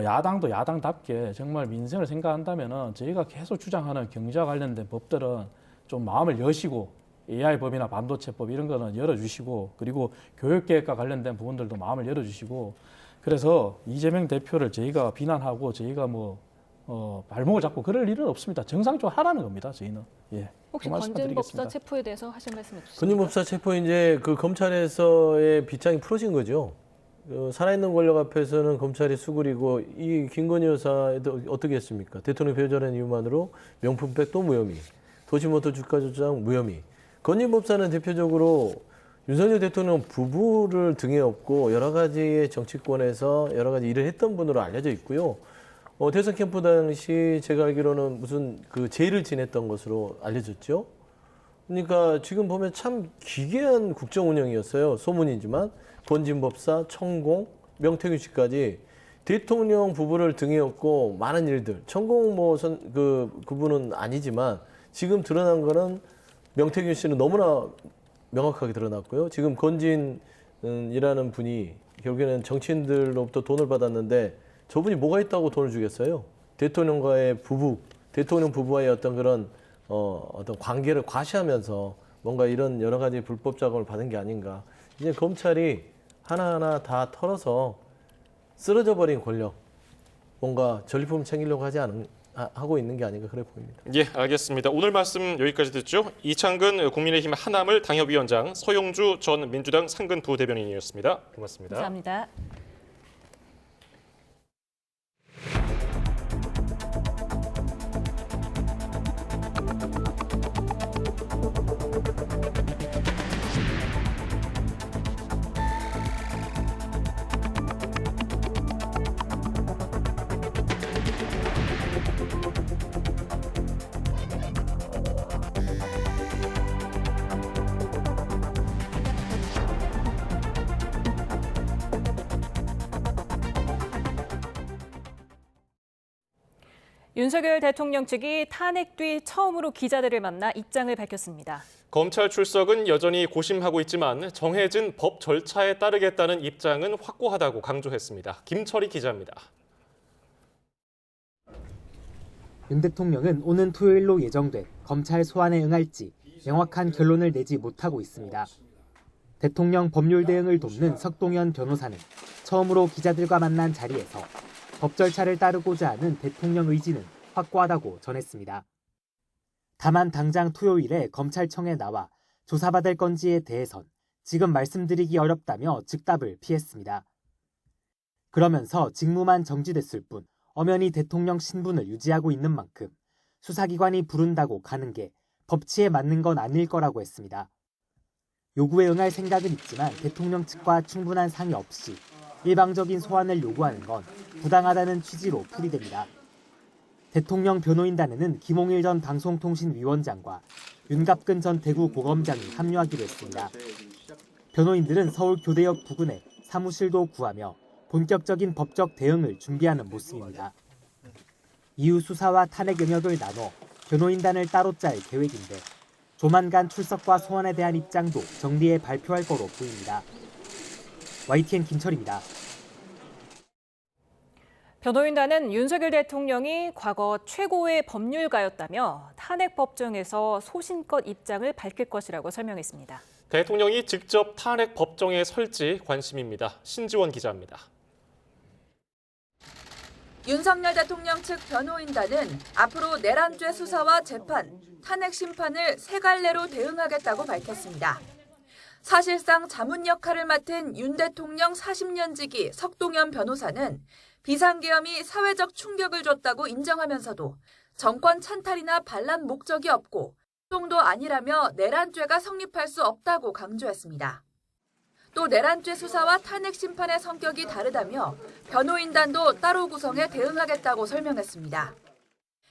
야당도 야당답게 정말 민생을 생각한다면은 저희가 계속 주장하는 경제와 관련된 법들은 좀 마음을 여시고 AI법이나 반도체법 이런 거는 열어주시고 그리고 교육계획과 관련된 부분들도 마음을 열어주시고 그래서 이재명 대표를 저희가 비난하고 저희가 발목을 잡고 그럴 일은 없습니다. 정상적으로 하라는 겁니다. 저희는. 예. 혹시 건진법사 체포에 대해서 하실 말씀 없으십니까? 건진법사 체포 이제 그 검찰에서의 빗장이 풀어진 거죠. 살아있는 권력 앞에서는 검찰이 수구리고 이 김건희 여사도 어떻게 했습니까? 대통령 배우자라는 이유만으로 명품백 또 무혐의, 도시모터 주가 조작 무혐의. 건진법사는 대표적으로 윤석열 대통령 부부를 등에 업고 여러 가지의 정치권에서 여러 가지 일을 했던 분으로 알려져 있고요. 대선 캠프 당시 제가 알기로는 무슨 그 제의를 지냈던 것으로 알려졌죠. 그러니까 지금 보면 참 기괴한 국정 운영이었어요. 소문이지만 건진법사, 천공, 명태균 씨까지 대통령 부부를 등에 업고 많은 일들. 천공 그분은 아니지만 지금 드러난 거는 명태균 씨는 너무나 명확하게 드러났고요. 지금 건진이라는 분이 결국에는 정치인들로부터 돈을 받았는데 저분이 뭐가 있다고 돈을 주겠어요? 대통령과의 대통령 부부와의 어떤 그런 어떤 관계를 과시하면서 뭔가 이런 여러 가지 불법 자금을 받은 게 아닌가. 이제 검찰이 하나하나 다 털어서 쓰러져 버린 권력, 뭔가 전리품 챙기려고 하고 있는 게 아닌가 그래 보입니다. 예, 알겠습니다. 오늘 말씀 여기까지 듣죠. 이창근 국민의힘 하남을 당협위원장, 서영주 전 민주당 상근 부대변인이었습니다. 고맙습니다. 감사합니다. 윤석열 대통령 측이 탄핵 뒤 처음으로 기자들을 만나 입장을 밝혔습니다. 검찰 출석은 여전히 고심하고 있지만 정해진 법 절차에 따르겠다는 입장은 확고하다고 강조했습니다. 김철희 기자입니다. 윤 대통령은 오는 토요일로 예정된 검찰 소환에 응할지 명확한 결론을 내지 못하고 있습니다. 대통령 법률 대응을 돕는 석동현 변호사는 처음으로 기자들과 만난 자리에서 법 절차를 따르고자 하는 대통령 의지는 확고하다고 전했습니다. 다만 당장 토요일에 검찰청에 나와 조사받을 건지에 대해선 지금 말씀드리기 어렵다며 즉답을 피했습니다. 그러면서 직무만 정지됐을 뿐 엄연히 대통령 신분을 유지하고 있는 만큼 수사기관이 부른다고 가는 게 법치에 맞는 건 아닐 거라고 했습니다. 요구에 응할 생각은 있지만 대통령 측과 충분한 상의 없이 일방적인 소환을 요구하는 건 부당하다는 취지로 풀이됩니다. 대통령 변호인단에는 김홍일 전 방송통신위원장과 윤갑근 전 대구고검장이 합류하기로 했습니다. 변호인들은 서울교대역 부근에 사무실도 구하며 본격적인 법적 대응을 준비하는 모습입니다. 이후 수사와 탄핵 영역을 나눠 변호인단을 따로 짤 계획인데 조만간 출석과 소환에 대한 입장도 정리해 발표할 거로 보입니다. YTN 김철입니다. 변호인단은 윤석열 대통령이 과거 최고의 법률가였다며 탄핵 법정에서 소신껏 입장을 밝힐 것이라고 설명했습니다. 대통령이 직접 탄핵 법정에 설지 관심입니다. 신지원 기자입니다. 윤석열 대통령 측 변호인단은 앞으로 내란죄 수사와 재판, 탄핵 심판을 세 갈래로 대응하겠다고 밝혔습니다. 사실상 자문 역할을 맡은 윤 대통령 40년 지기 석동현 변호사는 비상계엄이 사회적 충격을 줬다고 인정하면서도 정권 찬탈이나 반란 목적이 없고 활동도 아니라며 내란죄가 성립할 수 없다고 강조했습니다. 또 내란죄 수사와 탄핵 심판의 성격이 다르다며 변호인단도 따로 구성해 대응하겠다고 설명했습니다.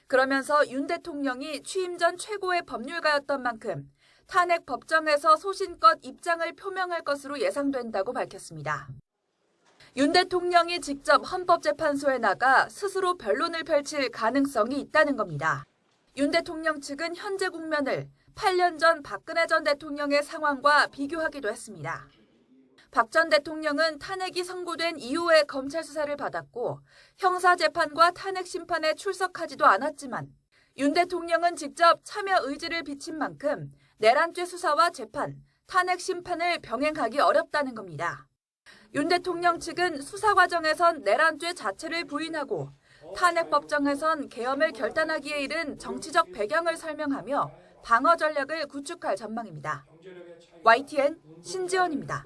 그러면서 윤 대통령이 취임 전 최고의 법률가였던 만큼 탄핵 법정에서 소신껏 입장을 표명할 것으로 예상된다고 밝혔습니다. 윤 대통령이 직접 헌법재판소에 나가 스스로 변론을 펼칠 가능성이 있다는 겁니다. 윤 대통령 측은 현재 국면을 8년 전 박근혜 전 대통령의 상황과 비교하기도 했습니다. 박 전 대통령은 탄핵이 선고된 이후에 검찰 수사를 받았고 형사재판과 탄핵 심판에 출석하지도 않았지만 윤 대통령은 직접 참여 의지를 비친 만큼 내란죄 수사와 재판, 탄핵 심판을 병행하기 어렵다는 겁니다. 윤 대통령 측은 수사 과정에선 내란죄 자체를 부인하고 탄핵 법정에선 계엄을 결단하기에 이른 정치적 배경을 설명하며 방어 전략을 구축할 전망입니다. YTN 신지원입니다.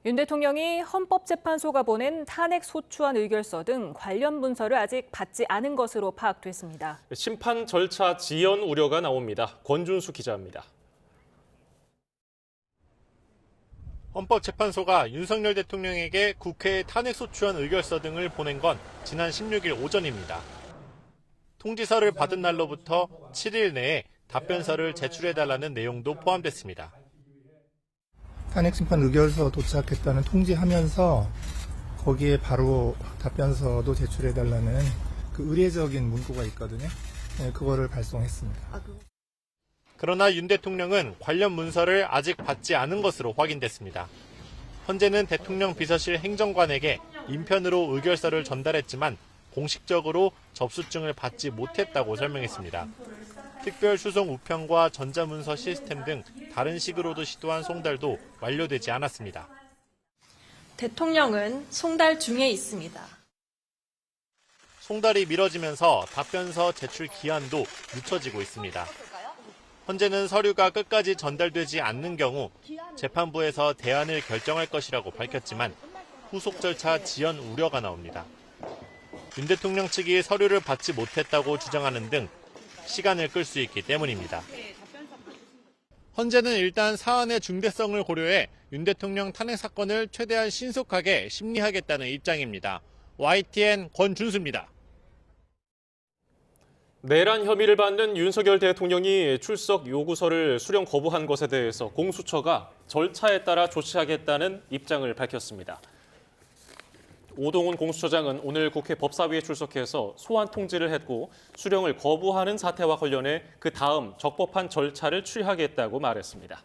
윤 대통령이 헌법재판소가 보낸 탄핵 소추안 의결서 등 관련 문서를 아직 받지 않은 것으로 파악됐습니다. 심판 절차 지연 우려가 나옵니다. 권준수 기자입니다. 헌법재판소가 윤석열 대통령에게 국회에 탄핵소추안 의결서 등을 보낸 건 지난 16일 오전입니다. 통지서를 받은 날로부터 7일 내에 답변서를 제출해달라는 내용도 포함됐습니다. 탄핵심판 의결서 도착했다는 통지하면서 거기에 바로 답변서도 제출해달라는 그 의례적인 문구가 있거든요. 네, 그거를 발송했습니다. 그러나 윤 대통령은 관련 문서를 아직 받지 않은 것으로 확인됐습니다. 현재는 대통령 비서실 행정관에게 인편으로 의결서를 전달했지만 공식적으로 접수증을 받지 못했다고 설명했습니다. 특별수송 우편과 전자문서 시스템 등 다른 식으로도 시도한 송달도 완료되지 않았습니다. 대통령은 송달 중에 있습니다. 송달이 미뤄지면서 답변서 제출 기한도 늦춰지고 있습니다. 현재는 서류가 끝까지 전달되지 않는 경우 재판부에서 대안을 결정할 것이라고 밝혔지만 후속 절차 지연 우려가 나옵니다. 윤 대통령 측이 서류를 받지 못했다고 주장하는 등 시간을 끌 수 있기 때문입니다. 현재는 일단 사안의 중대성을 고려해 윤 대통령 탄핵 사건을 최대한 신속하게 심리하겠다는 입장입니다. YTN 권준수입니다. 내란 혐의를 받는 윤석열 대통령이 출석 요구서를 수령 거부한 것에 대해서 공수처가 절차에 따라 조치하겠다는 입장을 밝혔습니다. 오동훈 공수처장은 오늘 국회 법사위에 출석해서 소환 통지를 했고 수령을 거부하는 사태와 관련해 그 다음 적법한 절차를 취하겠다고 말했습니다.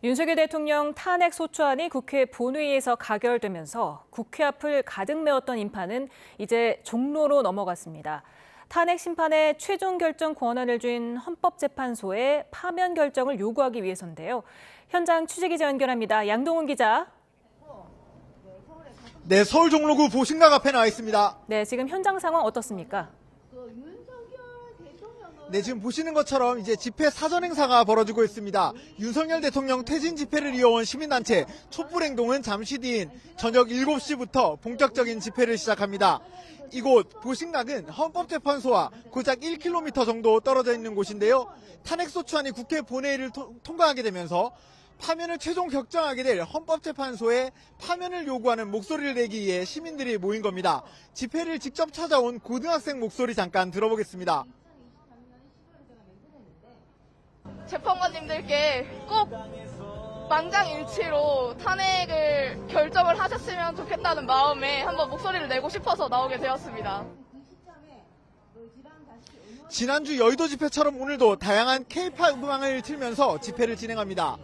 윤석열 대통령 탄핵 소추안이 국회 본회의에서 가결되면서 국회 앞을 가득 메웠던 인파는 이제 종로로 넘어갔습니다. 탄핵 심판의 최종 결정 권한을 쥔 헌법재판소의 파면 결정을 요구하기 위해서인데요. 현장 취재기자 연결합니다. 양동훈 기자. 네, 서울 종로구 보신각 앞에 나와 있습니다. 네, 지금 현장 상황 어떻습니까? 네, 지금 보시는 것처럼 이제 집회 사전 행사가 벌어지고 있습니다. 윤석열 대통령 퇴진 집회를 이어온 시민단체 촛불행동은 잠시 뒤인 저녁 7시부터 본격적인 집회를 시작합니다. 이곳 보신각은 헌법재판소와 고작 1km 정도 떨어져 있는 곳인데요. 탄핵소추안이 국회 본회의를 통과하게 되면서 파면을 최종 결정하게 될 헌법재판소에 파면을 요구하는 목소리를 내기 위해 시민들이 모인 겁니다. 집회를 직접 찾아온 고등학생 목소리 잠깐 들어보겠습니다. 재판관님들께 꼭 만장일치로 탄핵을 결정을 하셨으면 좋겠다는 마음에 한번 목소리를 내고 싶어서 나오게 되었습니다. 지난주 여의도 집회처럼 오늘도 다양한 K-팝 음악을 틀면서 집회를 진행합니다.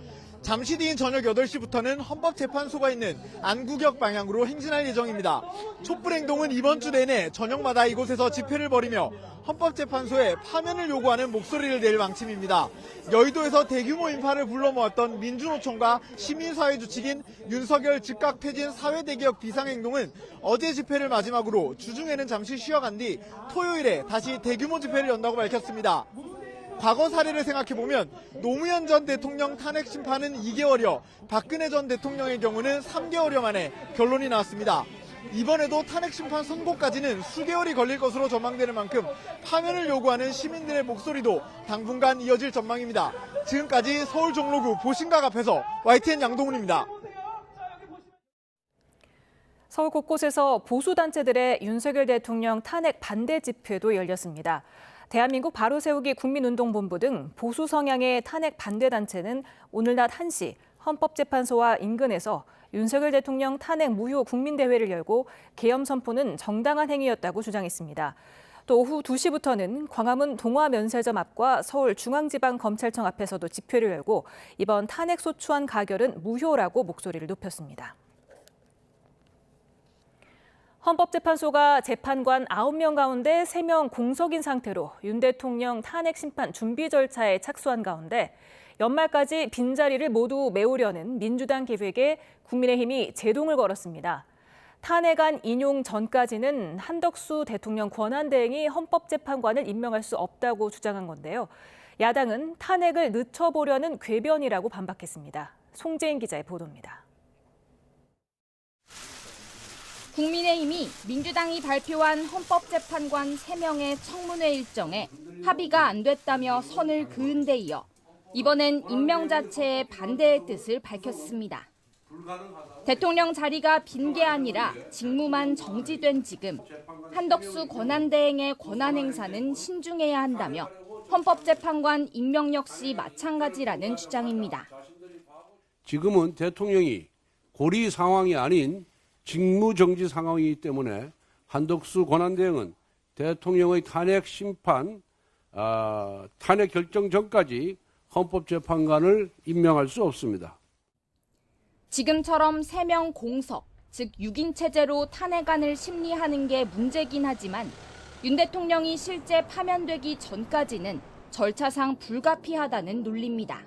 잠시 뒤인 저녁 8시부터는 헌법재판소가 있는 안구역 방향으로 행진할 예정입니다. 촛불행동은 이번 주 내내 저녁마다 이곳에서 집회를 벌이며 헌법재판소에 파면을 요구하는 목소리를 낼 방침입니다. 여의도에서 대규모 인파를 불러 모았던 민주노총과 시민사회 주축인 윤석열 즉각 퇴진 사회대개혁 비상행동은 어제 집회를 마지막으로 주중에는 잠시 쉬어간 뒤 토요일에 다시 대규모 집회를 연다고 밝혔습니다. 과거 사례를 생각해보면 노무현 전 대통령 탄핵 심판은 2개월여, 박근혜 전 대통령의 경우는 3개월여 만에 결론이 나왔습니다. 이번에도 탄핵 심판 선고까지는 수개월이 걸릴 것으로 전망되는 만큼 파면을 요구하는 시민들의 목소리도 당분간 이어질 전망입니다. 지금까지 서울 종로구 보신각 앞에서 YTN 양동훈입니다. 서울 곳곳에서 보수단체들의 윤석열 대통령 탄핵 반대 집회도 열렸습니다. 대한민국 바로세우기 국민운동본부 등 보수 성향의 탄핵 반대 단체는 오늘 낮 1시 헌법재판소와 인근에서 윤석열 대통령 탄핵 무효 국민대회를 열고 계엄 선포는 정당한 행위였다고 주장했습니다. 또 오후 2시부터는 광화문 동화면세점 앞과 서울중앙지방검찰청 앞에서도 집회를 열고 이번 탄핵 소추안 가결은 무효라고 목소리를 높였습니다. 헌법재판소가 재판관 9명 가운데 3명 공석인 상태로 윤 대통령 탄핵 심판 준비 절차에 착수한 가운데 연말까지 빈자리를 모두 메우려는 민주당 계획에 국민의힘이 제동을 걸었습니다. 탄핵안 인용 전까지는 한덕수 대통령 권한대행이 헌법재판관을 임명할 수 없다고 주장한 건데요. 야당은 탄핵을 늦춰보려는 궤변이라고 반박했습니다. 송재인 기자의 보도입니다. 국민의힘이 민주당이 발표한 헌법재판관 3명의 청문회 일정에 합의가 안 됐다며 선을 그은 데 이어 이번엔 임명 자체에 반대의 뜻을 밝혔습니다. 대통령 자리가 빈 게 아니라 직무만 정지된 지금 한덕수 권한대행의 권한 행사는 신중해야 한다며 헌법재판관 임명 역시 마찬가지라는 주장입니다. 지금은 대통령이 고리 상황이 아닌 직무정지 상황이기 때문에 한덕수 권한대행은 대통령의 탄핵 심판, 탄핵 결정 전까지 헌법재판관을 임명할 수 없습니다. 지금처럼 3명 공석, 즉 6인 체제로 탄핵안을 심리하는 게 문제긴 하지만 윤 대통령이 실제 파면되기 전까지는 절차상 불가피하다는 논리입니다.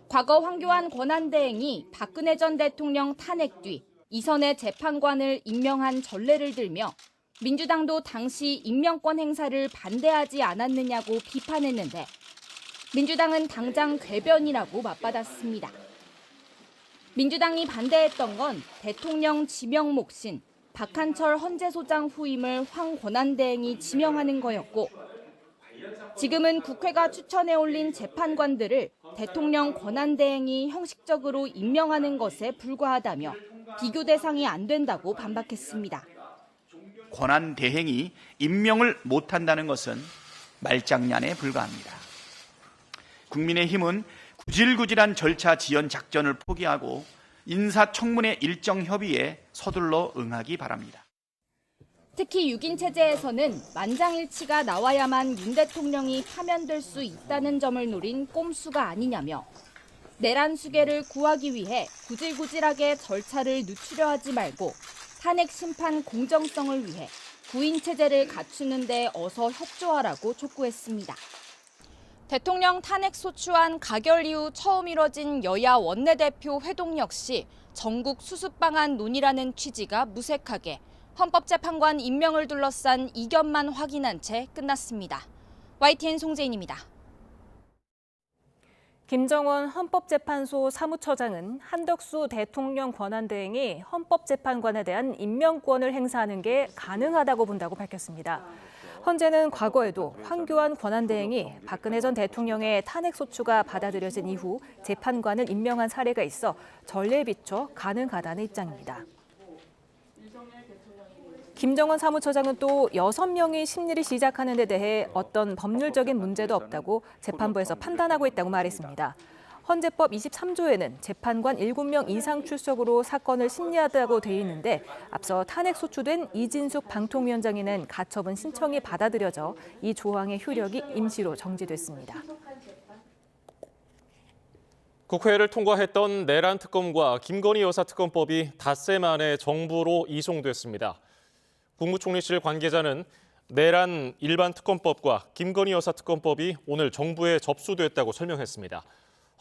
과거 황교안 권한대행이 박근혜 전 대통령 탄핵 뒤 이선의 재판관을 임명한 전례를 들며 민주당도 당시 임명권 행사를 반대하지 않았느냐고 비판했는데 민주당은 당장 궤변이라고 맞받았습니다. 민주당이 반대했던 건 대통령 지명 몫인 박한철 헌재소장 후임을 황 권한대행이 지명하는 거였고 지금은 국회가 추천해 올린 재판관들을 대통령 권한대행이 형식적으로 임명하는 것에 불과하다며 비교 대상이 안 된다고 반박했습니다. 권한대행이 임명을 못한다는 것은 말장난에 불과합니다. 국민의힘은 구질구질한 절차 지연 작전을 포기하고 인사청문회 일정 협의에 서둘러 응하기 바랍니다. 특히 6인 체제에서는 만장일치가 나와야만 윤 대통령이 파면될 수 있다는 점을 노린 꼼수가 아니냐며 내란 수계를 구하기 위해 구질구질하게 절차를 늦추려 하지 말고 탄핵 심판 공정성을 위해 9인 체제를 갖추는 데 어서 협조하라고 촉구했습니다. 대통령 탄핵 소추안 가결 이후 처음 이뤄진 여야 원내대표 회동 역시 전국 수습 방안 논의라는 취지가 무색하게 헌법재판관 임명을 둘러싼 이견만 확인한 채 끝났습니다. YTN 송재인입니다. 김정원 헌법재판소 사무처장은 한덕수 대통령 권한대행이 헌법재판관에 대한 임명권을 행사하는 게 가능하다고 본다고 밝혔습니다. 헌재는 과거에도 황교안 권한대행이 박근혜 전 대통령의 탄핵소추가 받아들여진 이후 재판관을 임명한 사례가 있어 전례에 비춰 가능하다는 입장입니다. 김정원 사무처장은 또 6명이 심리를 시작하는 데 대해 어떤 법률적인 문제도 없다고 재판부에서 판단하고 있다고 말했습니다. 헌재법 23조에는 재판관 7명 이상 출석으로 사건을 심리하다고 돼 있는데 앞서 탄핵 소추된 이진숙 방통위원장에는 가처분 신청이 받아들여져 이 조항의 효력이 임시로 정지됐습니다. 국회를 통과했던 내란 특검과 김건희 여사 특검법이 닷새 만에 정부로 이송됐습니다. 국무총리실 관계자는 내란 일반 특검법과 김건희 여사 특검법이 오늘 정부에 접수됐다고 설명했습니다.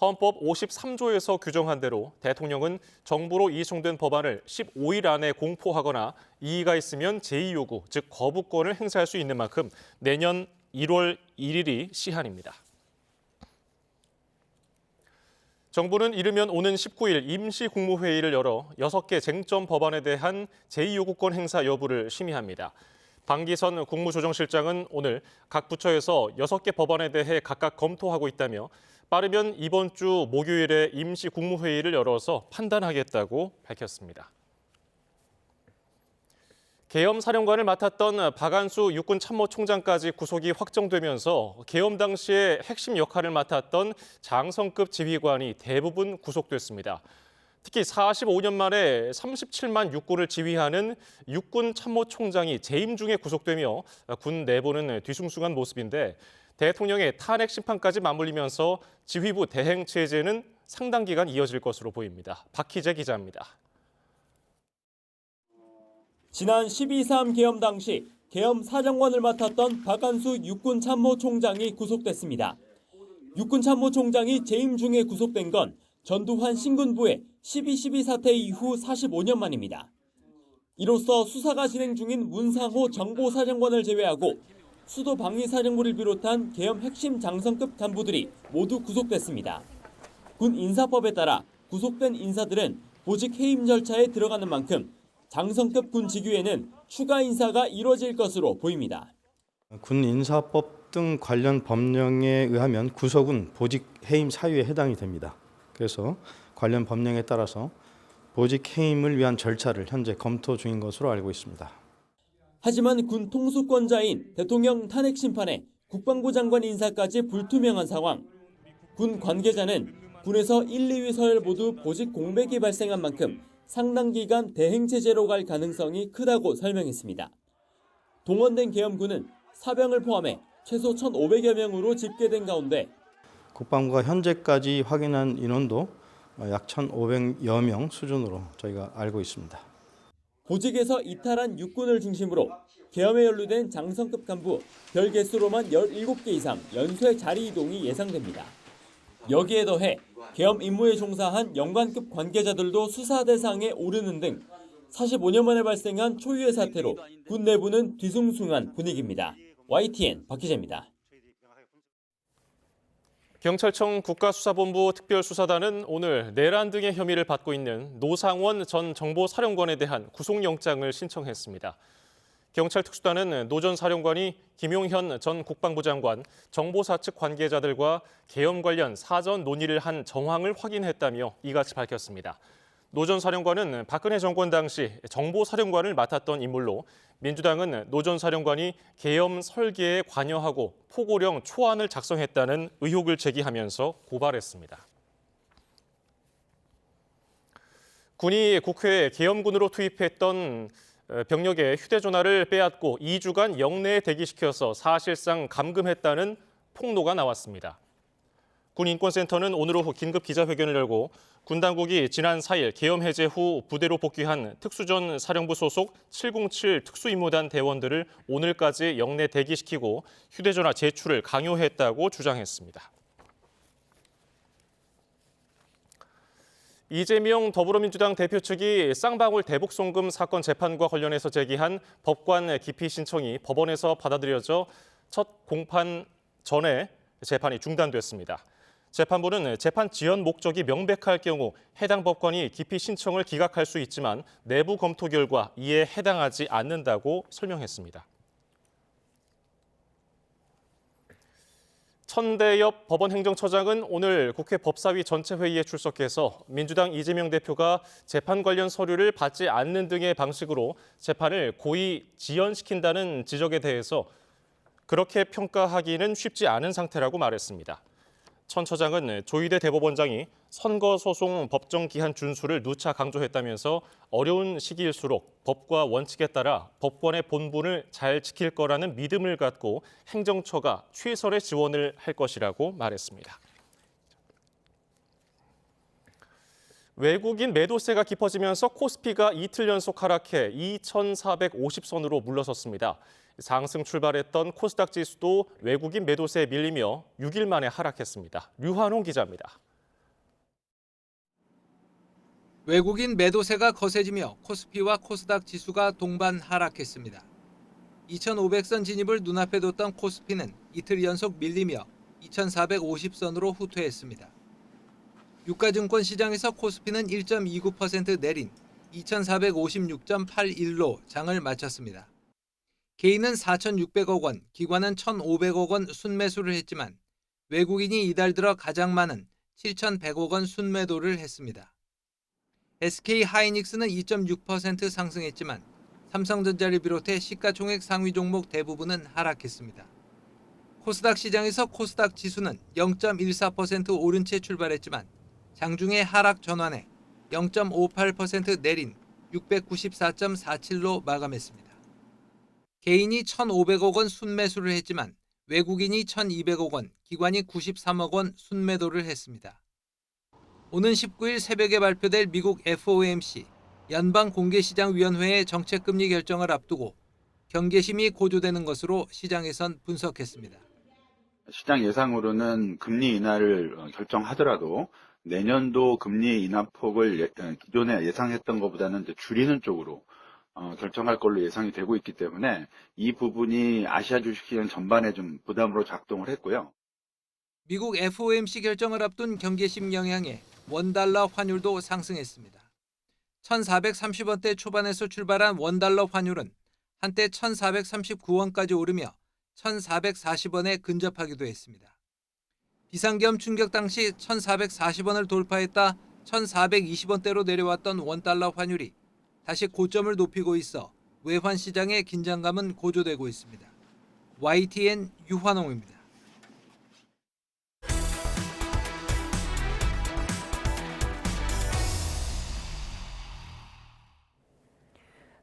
헌법 53조에서 규정한 대로 대통령은 정부로 이송된 법안을 15일 안에 공포하거나 이의가 있으면 제2요구, 즉 거부권을 행사할 수 있는 만큼 내년 1월 1일이 시한입니다. 정부는 이르면 오는 19일 임시국무회의를 열어 6개 쟁점 법안에 대한 제2요구권 행사 여부를 심의합니다. 방기선 국무조정실장은 오늘 각 부처에서 6개 법안에 대해 각각 검토하고 있다며 빠르면 이번 주 목요일에 임시국무회의를 열어서 판단하겠다고 밝혔습니다. 계엄 사령관을 맡았던 박안수 육군참모총장까지 구속이 확정되면서 계엄 당시에 핵심 역할을 맡았던 장성급 지휘관이 대부분 구속됐습니다. 특히 45년 만에 37만 육군을 지휘하는 육군참모총장이 재임 중에 구속되며 군 내부는 뒤숭숭한 모습인데 대통령의 탄핵 심판까지 맞물리면서 지휘부 대행 체제는 상당 기간 이어질 것으로 보입니다. 박희재 기자입니다. 지난 12.3 계엄 당시 계엄 사령관을 맡았던 박안수 육군참모총장이 구속됐습니다. 육군참모총장이 재임 중에 구속된 건 전두환 신군부의 12.12 사태 이후 45년 만입니다. 이로써 수사가 진행 중인 문상호 정보사령관을 제외하고 수도 방위사령부를 비롯한 계엄 핵심 장성급 간부들이 모두 구속됐습니다. 군 인사법에 따라 구속된 인사들은 보직 해임 절차에 들어가는 만큼 장성급 군 직위에는 추가 인사가 이뤄질 것으로 보입니다. 군 인사법 등 관련 법령에 의하면 구속은 보직 해임 사유에 해당이 됩니다. 그래서 관련 법령에 따라서 보직 해임을 위한 절차를 현재 검토 중인 것으로 알고 있습니다. 하지만 군 통수권자인 대통령 탄핵 심판에 국방부 장관 인사까지 불투명한 상황. 군 관계자는 군에서 1, 2위 서열 모두 보직 공백이 발생한 만큼 상당 기간 대행 체제로 갈 가능성이 크다고 설명했습니다. 동원된 계엄군은 사병을 포함해 최소 1,500여 명으로 집계된 가운데 국방부가 현재까지 확인한 인원도 약 1,500여 명 수준으로 저희가 알고 있습니다. 보직에서 이탈한 육군을 중심으로 계엄에 연루된 장성급 간부 별 개수로만 17개 이상 연쇄 자리 이동이 예상됩니다. 여기에 더해 계엄 임무에 종사한 영관급 관계자들도 수사 대상에 오르는 등 45년 만에 발생한 초유의 사태로 군 내부는 뒤숭숭한 분위기입니다. YTN 박희재입니다. 경찰청 국가수사본부 특별수사단은 오늘 내란 등의 혐의를 받고 있는 노상원 전 정보사령관에 대한 구속영장을 신청했습니다. 경찰 특수단은 노 전 사령관이 김용현 전 국방부 장관, 정보사 측 관계자들과 계엄 관련 사전 논의를 한 정황을 확인했다며 이같이 밝혔습니다. 노 전 사령관은 박근혜 정권 당시 정보사령관을 맡았던 인물로 민주당은 노 전 사령관이 계엄 설계에 관여하고 포고령 초안을 작성했다는 의혹을 제기하면서 고발했습니다. 군이 국회에 계엄군으로 투입했던 병력의 휴대전화를 빼앗고 2주간 영내에 대기시켜서 사실상 감금했다는 폭로가 나왔습니다. 군 인권센터는 오늘 오후 긴급 기자회견을 열고 군 당국이 지난 4일 계엄 해제 후 부대로 복귀한 특수전 사령부 소속 707 특수임무단 대원들을 오늘까지 영내 대기시키고 휴대전화 제출을 강요했다고 주장했습니다. 이재명 더불어민주당 대표 측이 쌍방울 대북송금 사건 재판과 관련해서 제기한 법관 기피 신청이 법원에서 받아들여져 첫 공판 전에 재판이 중단됐습니다. 재판부는 재판 지연 목적이 명백할 경우 해당 법관이 기피 신청을 기각할 수 있지만 내부 검토 결과 이에 해당하지 않는다고 설명했습니다. 천대엽 법원행정처장은 오늘 국회 법사위 전체 회의에 출석해서 민주당 이재명 대표가 재판 관련 서류를 받지 않는 등의 방식으로 재판을 고의 지연시킨다는 지적에 대해서 그렇게 평가하기는 쉽지 않은 상태라고 말했습니다. 천 처장은 조희대 대법원장이 선거소송 법정 기한 준수를 누차 강조했다면서 어려운 시기일수록 법과 원칙에 따라 법관의 본분을 잘 지킬 거라는 믿음을 갖고 행정처가 최선의 지원을 할 것이라고 말했습니다. 외국인 매도세가 깊어지면서 코스피가 이틀 연속 하락해 2,450선으로 물러섰습니다. 상승 출발했던 코스닥 지수도 외국인 매도세에 밀리며 6일 만에 하락했습니다. 류환홍 기자입니다. 외국인 매도세가 거세지며 코스피와 코스닥 지수가 동반 하락했습니다. 2,500선 진입을 눈앞에 뒀던 코스피는 이틀 연속 밀리며 2,450선으로 후퇴했습니다. 유가증권 시장에서 코스피는 1.29% 내린 2,456.81로 장을 마쳤습니다. 개인은 4,600억 원, 기관은 1,500억 원 순매수를 했지만 외국인이 이달 들어 가장 많은 7,100억 원 순매도를 했습니다. SK하이닉스는 2.6% 상승했지만 삼성전자를 비롯해 시가총액 상위 종목 대부분은 하락했습니다. 코스닥 시장에서 코스닥 지수는 0.14% 오른 채 출발했지만 장중에 하락 전환해 0.58% 내린 694.47로 마감했습니다. 개인이 1,500억 원 순매수를 했지만 외국인이 1,200억 원, 기관이 93억 원 순매도를 했습니다. 오는 19일 새벽에 발표될 미국 FOMC 연방공개시장위원회의 정책금리 결정을 앞두고 경계심이 고조되는 것으로 시장에선 분석했습니다. 시장 예상으로는 금리 인하를 결정하더라도 내년도 금리 인하폭을 기존에 예상했던 것보다는 줄이는 쪽으로 결정할 걸로 예상이 되고 있기 때문에 이 부분이 아시아 주식시장 전반에 좀 부담으로 작동을 했고요. 미국 FOMC 결정을 앞둔 경계심 영향에 원달러 환율도 상승했습니다. 1,430원대 초반에서 출발한 원달러 환율은 한때 1,439원까지 오르며 1,440원에 근접하기도 했습니다. 비상겸 충격 당시 1,440원을 돌파했다 1,420원대로 내려왔던 원달러 환율이 다시 고점을 높이고 있어 외환 시장의 긴장감은 고조되고 있습니다. YTN 유환홍입니다.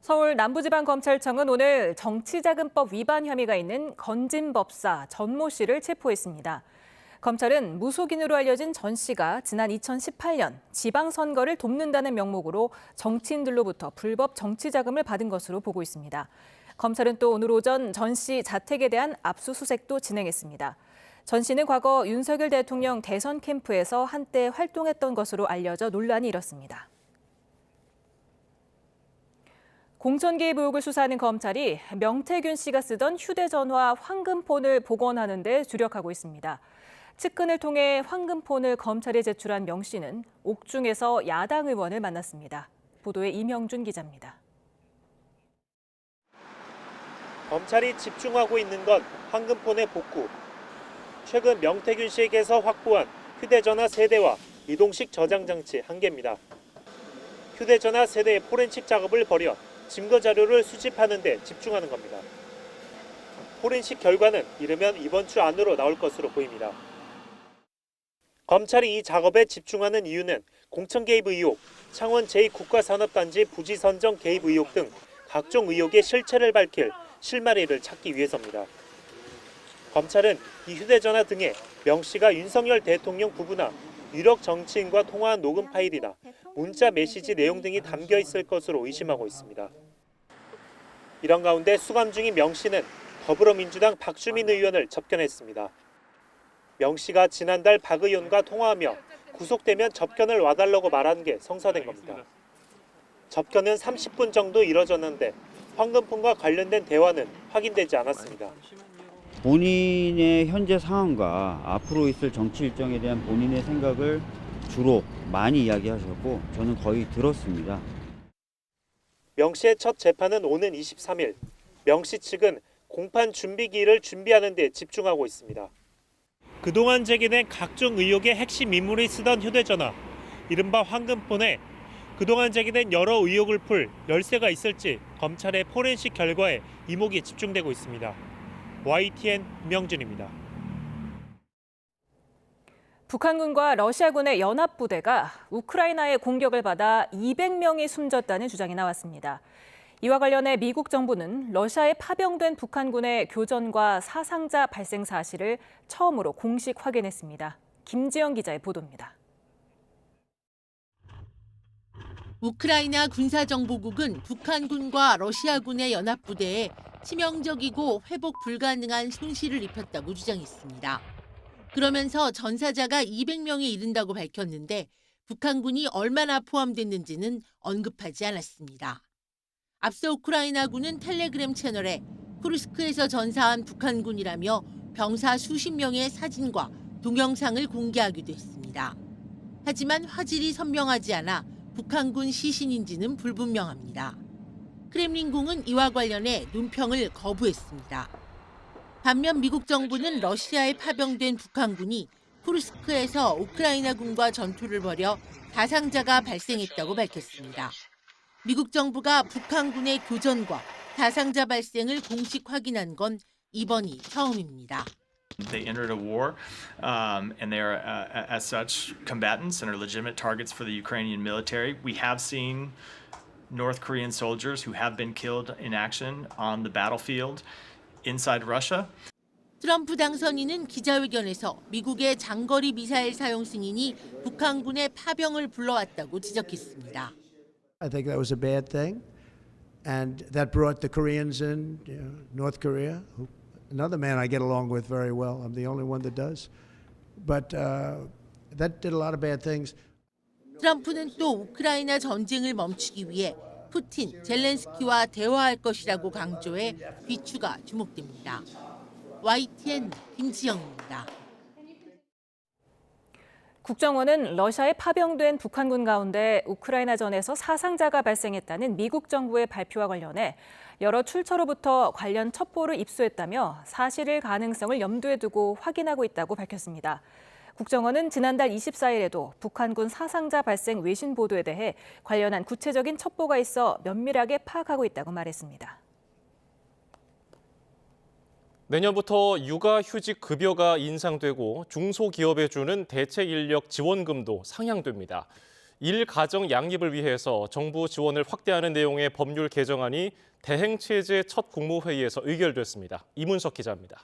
서울 남부지방검찰청은 오늘 정치자금법 위반 혐의가 있는 건진법사 전모 씨를 체포했습니다. 검찰은 무속인으로 알려진 전 씨가 지난 2018년 지방선거를 돕는다는 명목으로 정치인들로부터 불법 정치자금을 받은 것으로 보고 있습니다. 검찰은 또 오늘 오전 전 씨 자택에 대한 압수수색도 진행했습니다. 전 씨는 과거 윤석열 대통령 대선 캠프에서 한때 활동했던 것으로 알려져 논란이 일었습니다. 공천 개입 의혹을 수사하는 검찰이 명태균 씨가 쓰던 휴대전화 황금폰을 복원하는 데 주력하고 있습니다. 측근을 통해 황금폰을 검찰에 제출한 명 씨는 옥중에서 야당 의원을 만났습니다. 보도에 이명준 기자입니다. 검찰이 집중하고 있는 건 황금폰의 복구. 최근 명태균 씨에게서 확보한 휴대전화 3대와 이동식 저장 장치 1개입니다. 휴대전화 세대의 포렌식 작업을 벌여 증거 자료를 수집하는 데 집중하는 겁니다. 포렌식 결과는 이르면 이번 주 안으로 나올 것으로 보입니다. 검찰이 이 작업에 집중하는 이유는 공천 개입 의혹, 창원 제2국가산업단지 부지 선정 개입 의혹 등 각종 의혹의 실체를 밝힐 실마리를 찾기 위해서입니다. 검찰은 이 휴대전화 등에 명 씨가 윤석열 대통령 부부나 유력 정치인과 통화한 녹음 파일이나 문자 메시지 내용 등이 담겨 있을 것으로 의심하고 있습니다. 이런 가운데 수감 중인 명 씨는 더불어민주당 박주민 의원을 접견했습니다. 명 씨가 지난달 박 의원과 통화하며 구속되면 접견을 와달라고 말한 게 성사된 겁니다. 접견은 30분 정도 이뤄졌는데 황금폰과 관련된 대화는 확인되지 않았습니다. 본인의 현재 상황과 앞으로 있을 정치 일정에 대한 본인의 생각을 주로 많이 이야기하셨고 저는 거의 들었습니다. 명 씨의 첫 재판은 오는 23일. 명 씨 측은 공판 준비기일을 준비하는 데 집중하고 있습니다. 그동안 제기된 각종 의혹의 핵심 인물이 쓰던 휴대전화, 이른바 황금폰에 그동안 제기된 여러 의혹을 풀 열쇠가 있을지 검찰의 포렌식 결과에 이목이 집중되고 있습니다. YTN 임명준입니다. 북한군과 러시아군의 연합부대가 우크라이나의 공격을 받아 200명이 숨졌다는 주장이 나왔습니다. 이와 관련해 미국 정부는 러시아에 파병된 북한군의 교전과 사상자 발생 사실을 처음으로 공식 확인했습니다. 김지영 기자의 보도입니다. 우크라이나 군사정보국은 북한군과 러시아군의 연합부대에 치명적이고 회복 불가능한 손실을 입혔다고 주장했습니다. 그러면서 전사자가 200명에 이른다고 밝혔는데 북한군이 얼마나 포함됐는지는 언급하지 않았습니다. 앞서 우크라이나군은 텔레그램 채널에 쿠르스크에서 전사한 북한군이라며 병사 수십 명의 사진과 동영상을 공개하기도 했습니다. 하지만 화질이 선명하지 않아 북한군 시신인지는 불분명합니다. 크렘린궁은 이와 관련해 논평을 거부했습니다. 반면 미국 정부는 러시아에 파병된 북한군이 쿠르스크에서 우크라이나군과 전투를 벌여 사상자가 발생했다고 밝혔습니다. 미국 정부가 북한군의 교전과 사상자 발생을 공식 확인한 건 이번이 처음입니다. They entered a war, and they are, as such, combatants and are legitimate targets for the Ukrainian military. We have seen North Korean soldiers who have been killed in action on the battlefield inside Russia. 트럼프 당선인은 기자회견에서 미국의 장거리 미사일 사용 승인이 북한군의 파병을 불러왔다고 지적했습니다. I think that was a bad thing, and that brought the Koreans in, North Korea. Another man I get along with very well. I'm the only one that does. But that did a lot of bad things. 트럼프는 또 우크라이나 전쟁을 멈추기 위해 푸틴, 젤렌스키와 대화할 것이라고 강조해 비추가 주목됩니다. YTN 김지영입니다. 국정원은 러시아에 파병된 북한군 가운데 우크라이나전에서 사상자가 발생했다는 미국 정부의 발표와 관련해 여러 출처로부터 관련 첩보를 입수했다며 사실일 가능성을 염두에 두고 확인하고 있다고 밝혔습니다. 국정원은 지난달 24일에도 북한군 사상자 발생 외신 보도에 대해 관련한 구체적인 첩보가 있어 면밀하게 파악하고 있다고 말했습니다. 내년부터 육아휴직 급여가 인상되고 중소기업에 주는 대체인력 지원금도 상향됩니다. 일가정 양립을 위해서 정부 지원을 확대하는 내용의 법률 개정안이 대행체제 첫 국무회의에서 의결됐습니다. 이문석 기자입니다.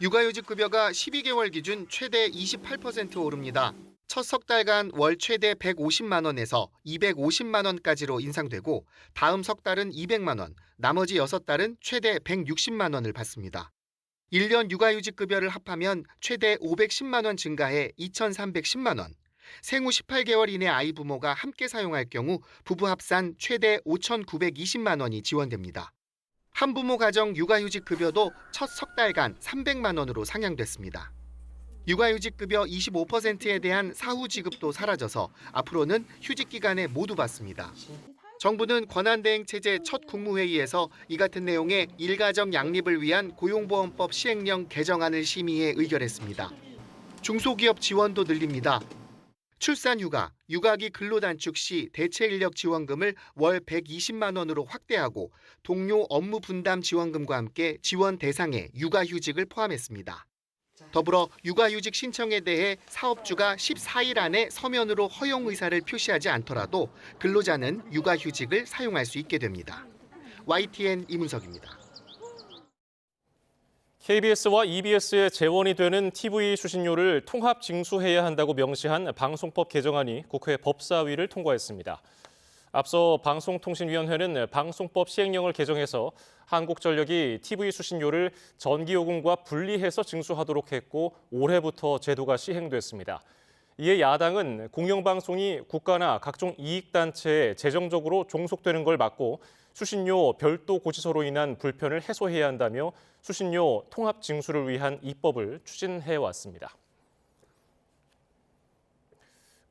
육아휴직 급여가 12개월 기준 최대 28% 오릅니다. 첫 석 달간 월 최대 150만 원에서 250만 원까지로 인상되고 다음 석 달은 200만 원, 나머지 6달은 최대 160만 원을 받습니다. 1년 육아휴직 급여를 합하면 최대 510만 원 증가해 2,310만 원. 생후 18개월 이내 아이 부모가 함께 사용할 경우 부부 합산 최대 5,920만 원이 지원됩니다. 한부모 가정 육아휴직 급여도 첫 석 달간 300만 원으로 상향됐습니다. 육아휴직 급여 25%에 대한 사후 지급도 사라져서 앞으로는 휴직 기간에 모두 받습니다. 정부는 권한대행체제 첫 국무회의에서 이 같은 내용의 일가정 양립을 위한 고용보험법 시행령 개정안을 심의해 의결했습니다. 중소기업 지원도 늘립니다. 출산휴가, 육아기 근로단축 시 대체인력 지원금을 월 120만 원으로 확대하고 동료 업무 분담 지원금과 함께 지원 대상에 육아휴직을 포함했습니다. 더불어 육아휴직 신청에 대해 사업주가 14일 안에 서면으로 허용 의사를 표시하지 않더라도 근로자는 육아휴직을 사용할 수 있게 됩니다. YTN 이문석입니다. KBS와 EBS의 재원이 되는 TV 수신료를 통합 징수해야 한다고 명시한 방송법 개정안이 국회 법사위를 통과했습니다. 앞서 방송통신위원회는 방송법 시행령을 개정해서 한국전력이 TV 수신료를 전기요금과 분리해서 징수하도록 했고 올해부터 제도가 시행됐습니다. 이에 야당은 공영방송이 국가나 각종 이익단체에 재정적으로 종속되는 걸 막고 수신료 별도 고지서로 인한 불편을 해소해야 한다며 수신료 통합 징수를 위한 입법을 추진해왔습니다.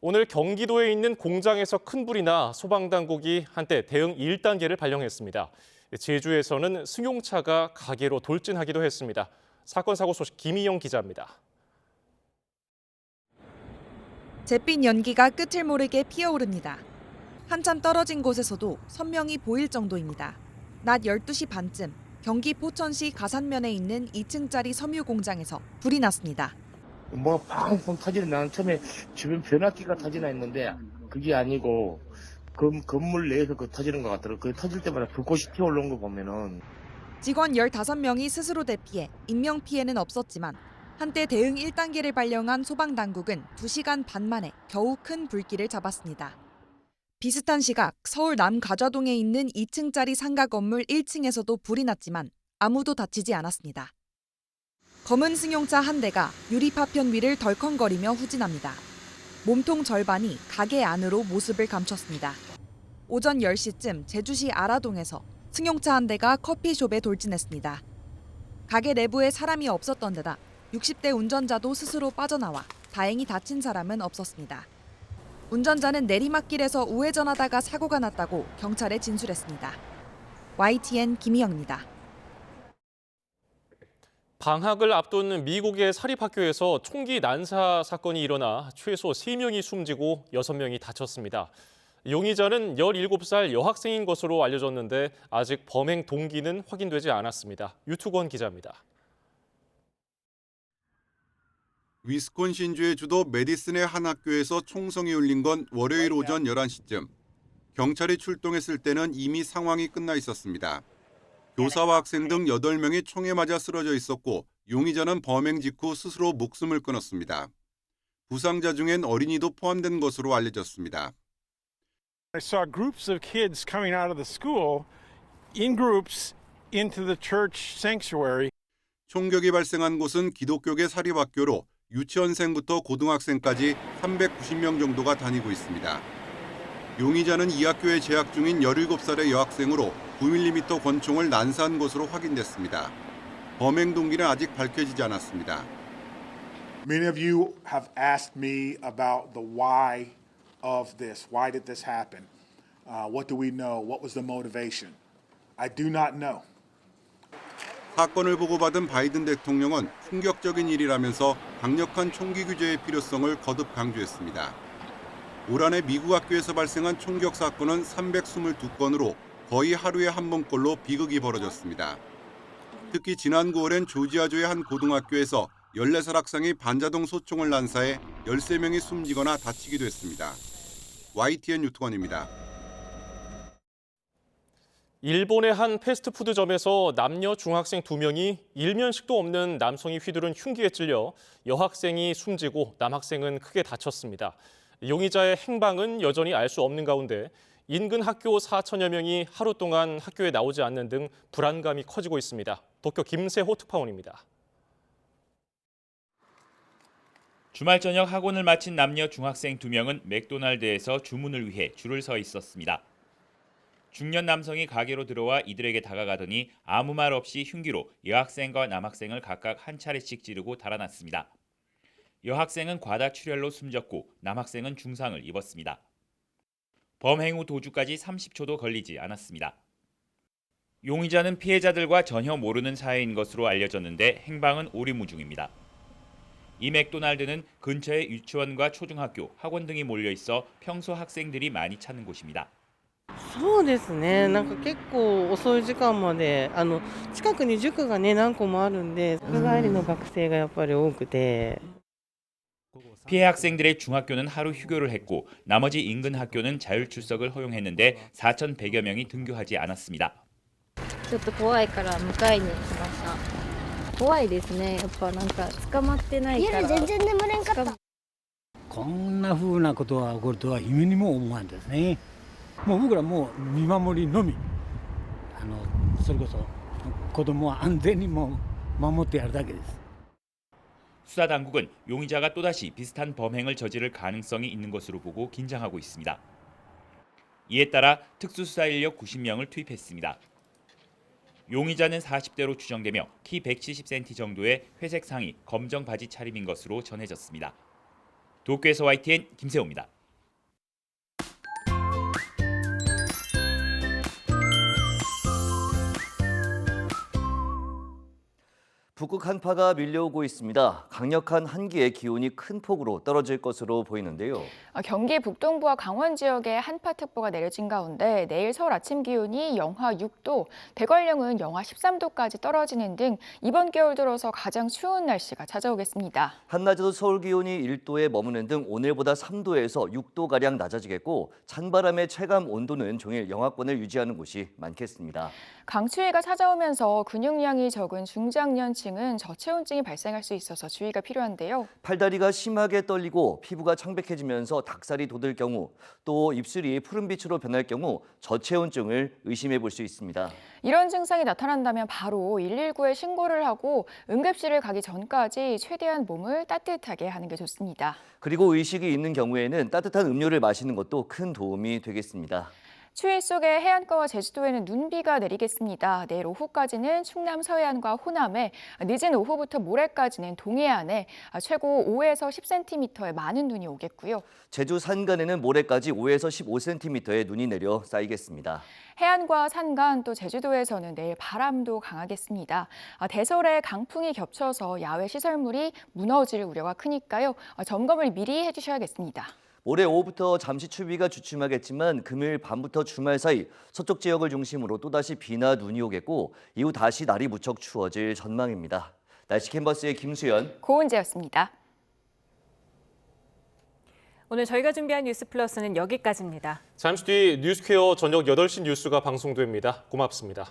오늘 경기도에 있는 공장에서 큰 불이 나 소방당국이 한때 대응 1단계를 발령했습니다. 제주에서는 승용차가 가게로 돌진하기도 했습니다. 사건 사고 소식 김희영 기자입니다. 잿빛 연기가 끝을 모르게 피어오릅니다. 한참 떨어진 곳에서도 선명히 보일 정도입니다. 낮 12시 반쯤 경기 포천시 가산면에 있는 2층짜리 섬유 공장에서 불이 났습니다. 뭐 팡팡 터지는 나는 처음에 주변 변압기가 터지나 했는데 그게 아니고 건물 내에서 그 터지는 것 같더라고요. 그 터질 때마다 불꽃이 튀어올라온 거 보면은. 직원 15명이 스스로 대피해 인명피해는 없었지만 한때 대응 1단계를 발령한 소방당국은 2시간 반 만에 겨우 큰 불길을 잡았습니다. 비슷한 시각 서울 남가좌동에 있는 2층짜리 상가 건물 1층에서도 불이 났지만 아무도 다치지 않았습니다. 검은 승용차 한 대가 유리파편 위를 덜컹거리며 후진합니다. 몸통 절반이 가게 안으로 모습을 감췄습니다. 오전 10시쯤 제주시 아라동에서 승용차 한 대가 커피숍에 돌진했습니다. 가게 내부에 사람이 없었던 데다 60대 운전자도 스스로 빠져나와 다행히 다친 사람은 없었습니다. 운전자는 내리막길에서 우회전하다가 사고가 났다고 경찰에 진술했습니다. YTN 김희영입니다. 방학을 앞둔 미국의 사립학교에서 총기 난사 사건이 일어나 최소 3명이 숨지고 6명이 다쳤습니다. 용의자는 17살 여학생인 것으로 알려졌는데 아직 범행 동기는 확인되지 않았습니다. 유투권 기자입니다. 위스콘신주의 주도 메디슨의 한 학교에서 총성이 울린 건 월요일 오전 11시쯤. 경찰이 출동했을 때는 이미 상황이 끝나 있었습니다. 교사와 학생 등 8명이 총에 맞아 쓰러져 있었고 용의자는 범행 직후 스스로 목숨을 끊었습니다. 부상자 중엔 어린이도 포함된 것으로 알려졌습니다. I saw groups of kids coming out of the school in groups into the church sanctuary. 총격이 발생한 곳은 기독교계 사립학교로 유치원생부터 고등학생까지 390명 정도가 다니고 있습니다. 용의자는 이 학교에 재학 중인 17살의 여학생으로 9mm 권총을 난사한 것으로 확인됐습니다. 범행 동기는 아직 밝혀지지 않았습니다. Many of you have asked me about the why of this. Why did this happen? What do we know? What was the motivation? I do not know. 사건을 보고받은 바이든 대통령은 충격적인 일이라면서 강력한 총기 규제의 필요성을 거듭 강조했습니다. 올 한해 미국 학교에서 발생한 총격 사건은 322건으로 거의 하루에 한 번꼴로 비극이 벌어졌습니다. 특히 지난 9월엔 조지아주의 한 고등학교에서 14살 학생이 반자동 소총을 난사해 13명이 숨지거나 다치기도 했습니다. YTN 유투관입니다. 일본의 한 패스트푸드점에서 남녀 중학생 2명이 일면식도 없는 남성이 휘두른 흉기에 찔려 여학생이 숨지고 남학생은 크게 다쳤습니다. 용의자의 행방은 여전히 알 수 없는 가운데 인근 학교 4천여 명이 하루 동안 학교에 나오지 않는 등 불안감이 커지고 있습니다. 도쿄 김세호 특파원입니다. 주말 저녁 학원을 마친 남녀 중학생 2명은 맥도날드에서 주문을 위해 줄을 서 있었습니다. 중년 남성이 가게로 들어와 이들에게 다가가더니 아무 말 없이 흉기로 여학생과 남학생을 각각 한 차례씩 찌르고 달아났습니다. 여학생은 과다출혈로 숨졌고 남학생은 중상을 입었습니다. 범행 후 도주까지 30초도 걸리지 않았습니다. 용의자는 피해자들과 전혀 모르는 사이인 것으로 알려졌는데 행방은 오리무중입니다. 이 맥도날드는 근처에 유치원과 초중학교, 학원 등이 몰려 있어 평소 학생들이 많이 찾는 곳입니다. そうですね。なんか結構遅い時間まで近くに塾がね何個もあるんで、学帰りの学生がやっぱり多くて。 피해 학생들의 중학교는 하루 휴교를 했고 나머지 인근 학교는 자율 출석을 허용했는데 4,100여 명이 등교하지 않았습니다. ちょっと怖いから迎えに来ました。怖いですね。やっぱなんか捕まってないから。夜全然眠れんかった。こんな風なことが起こるとは夢にも思わんですね。もう僕らもう見守りのみ。それこそ子供は安全にも守ってやるだけです。 수사 당국은 용의자가 또다시 비슷한 범행을 저지를 가능성이 있는 것으로 보고 긴장하고 있습니다. 이에 따라 특수수사 인력 90명을 투입했습니다. 용의자는 40대로 추정되며 키 170cm 정도의 회색 상의, 검정 바지 차림인 것으로 전해졌습니다. 도쿄에서 YTN 김세호입니다. 북극 한파가 밀려오고 있습니다. 강력한 한기에 기온이 큰 폭으로 떨어질 것으로 보이는데요. 경기 북동부와 강원 지역에 한파특보가 내려진 가운데 내일 서울 아침 기온이 영하 6도, 대관령은 영하 13도까지 떨어지는 등 이번 겨울 들어서 가장 추운 날씨가 찾아오겠습니다. 한낮에도 서울 기온이 1도에 머무는 등 오늘보다 3도에서 6도가량 낮아지겠고 찬바람의 체감 온도는 종일 영하권을 유지하는 곳이 많겠습니다. 강추위가 찾아오면서 근육량이 적은 중장년층은 저체온증이 발생할 수 있어서 주의가 필요한데요. 팔다리가 심하게 떨리고 피부가 창백해지면서 닭살이 돋을 경우, 또 입술이 푸른빛으로 변할 경우 저체온증을 의심해 볼 수 있습니다. 이런 증상이 나타난다면 바로 119에 신고를 하고 응급실을 가기 전까지 최대한 몸을 따뜻하게 하는 게 좋습니다. 그리고 의식이 있는 경우에는 따뜻한 음료를 마시는 것도 큰 도움이 되겠습니다. 추위 속에 해안가와 제주도에는 눈비가 내리겠습니다. 내일 오후까지는 충남 서해안과 호남에, 늦은 오후부터 모레까지는 동해안에 최고 5에서 10cm의 많은 눈이 오겠고요. 제주 산간에는 모레까지 5에서 15cm의 눈이 내려 쌓이겠습니다. 해안과 산간 또 제주도에서는 내일 바람도 강하겠습니다. 대설에 강풍이 겹쳐서 야외 시설물이 무너질 우려가 크니까요. 점검을 미리 해주셔야겠습니다. 올해 오후부터 잠시 추위가 주춤하겠지만 금요일 밤부터 주말 사이 서쪽 지역을 중심으로 또다시 비나 눈이 오겠고 이후 다시 날이 무척 추워질 전망입니다. 날씨 캔버스의 김수연, 고은재였습니다. 오늘 저희가 준비한 뉴스 플러스는 여기까지입니다. 잠시 뒤 뉴스퀘어 저녁 8시 뉴스가 방송됩니다. 고맙습니다.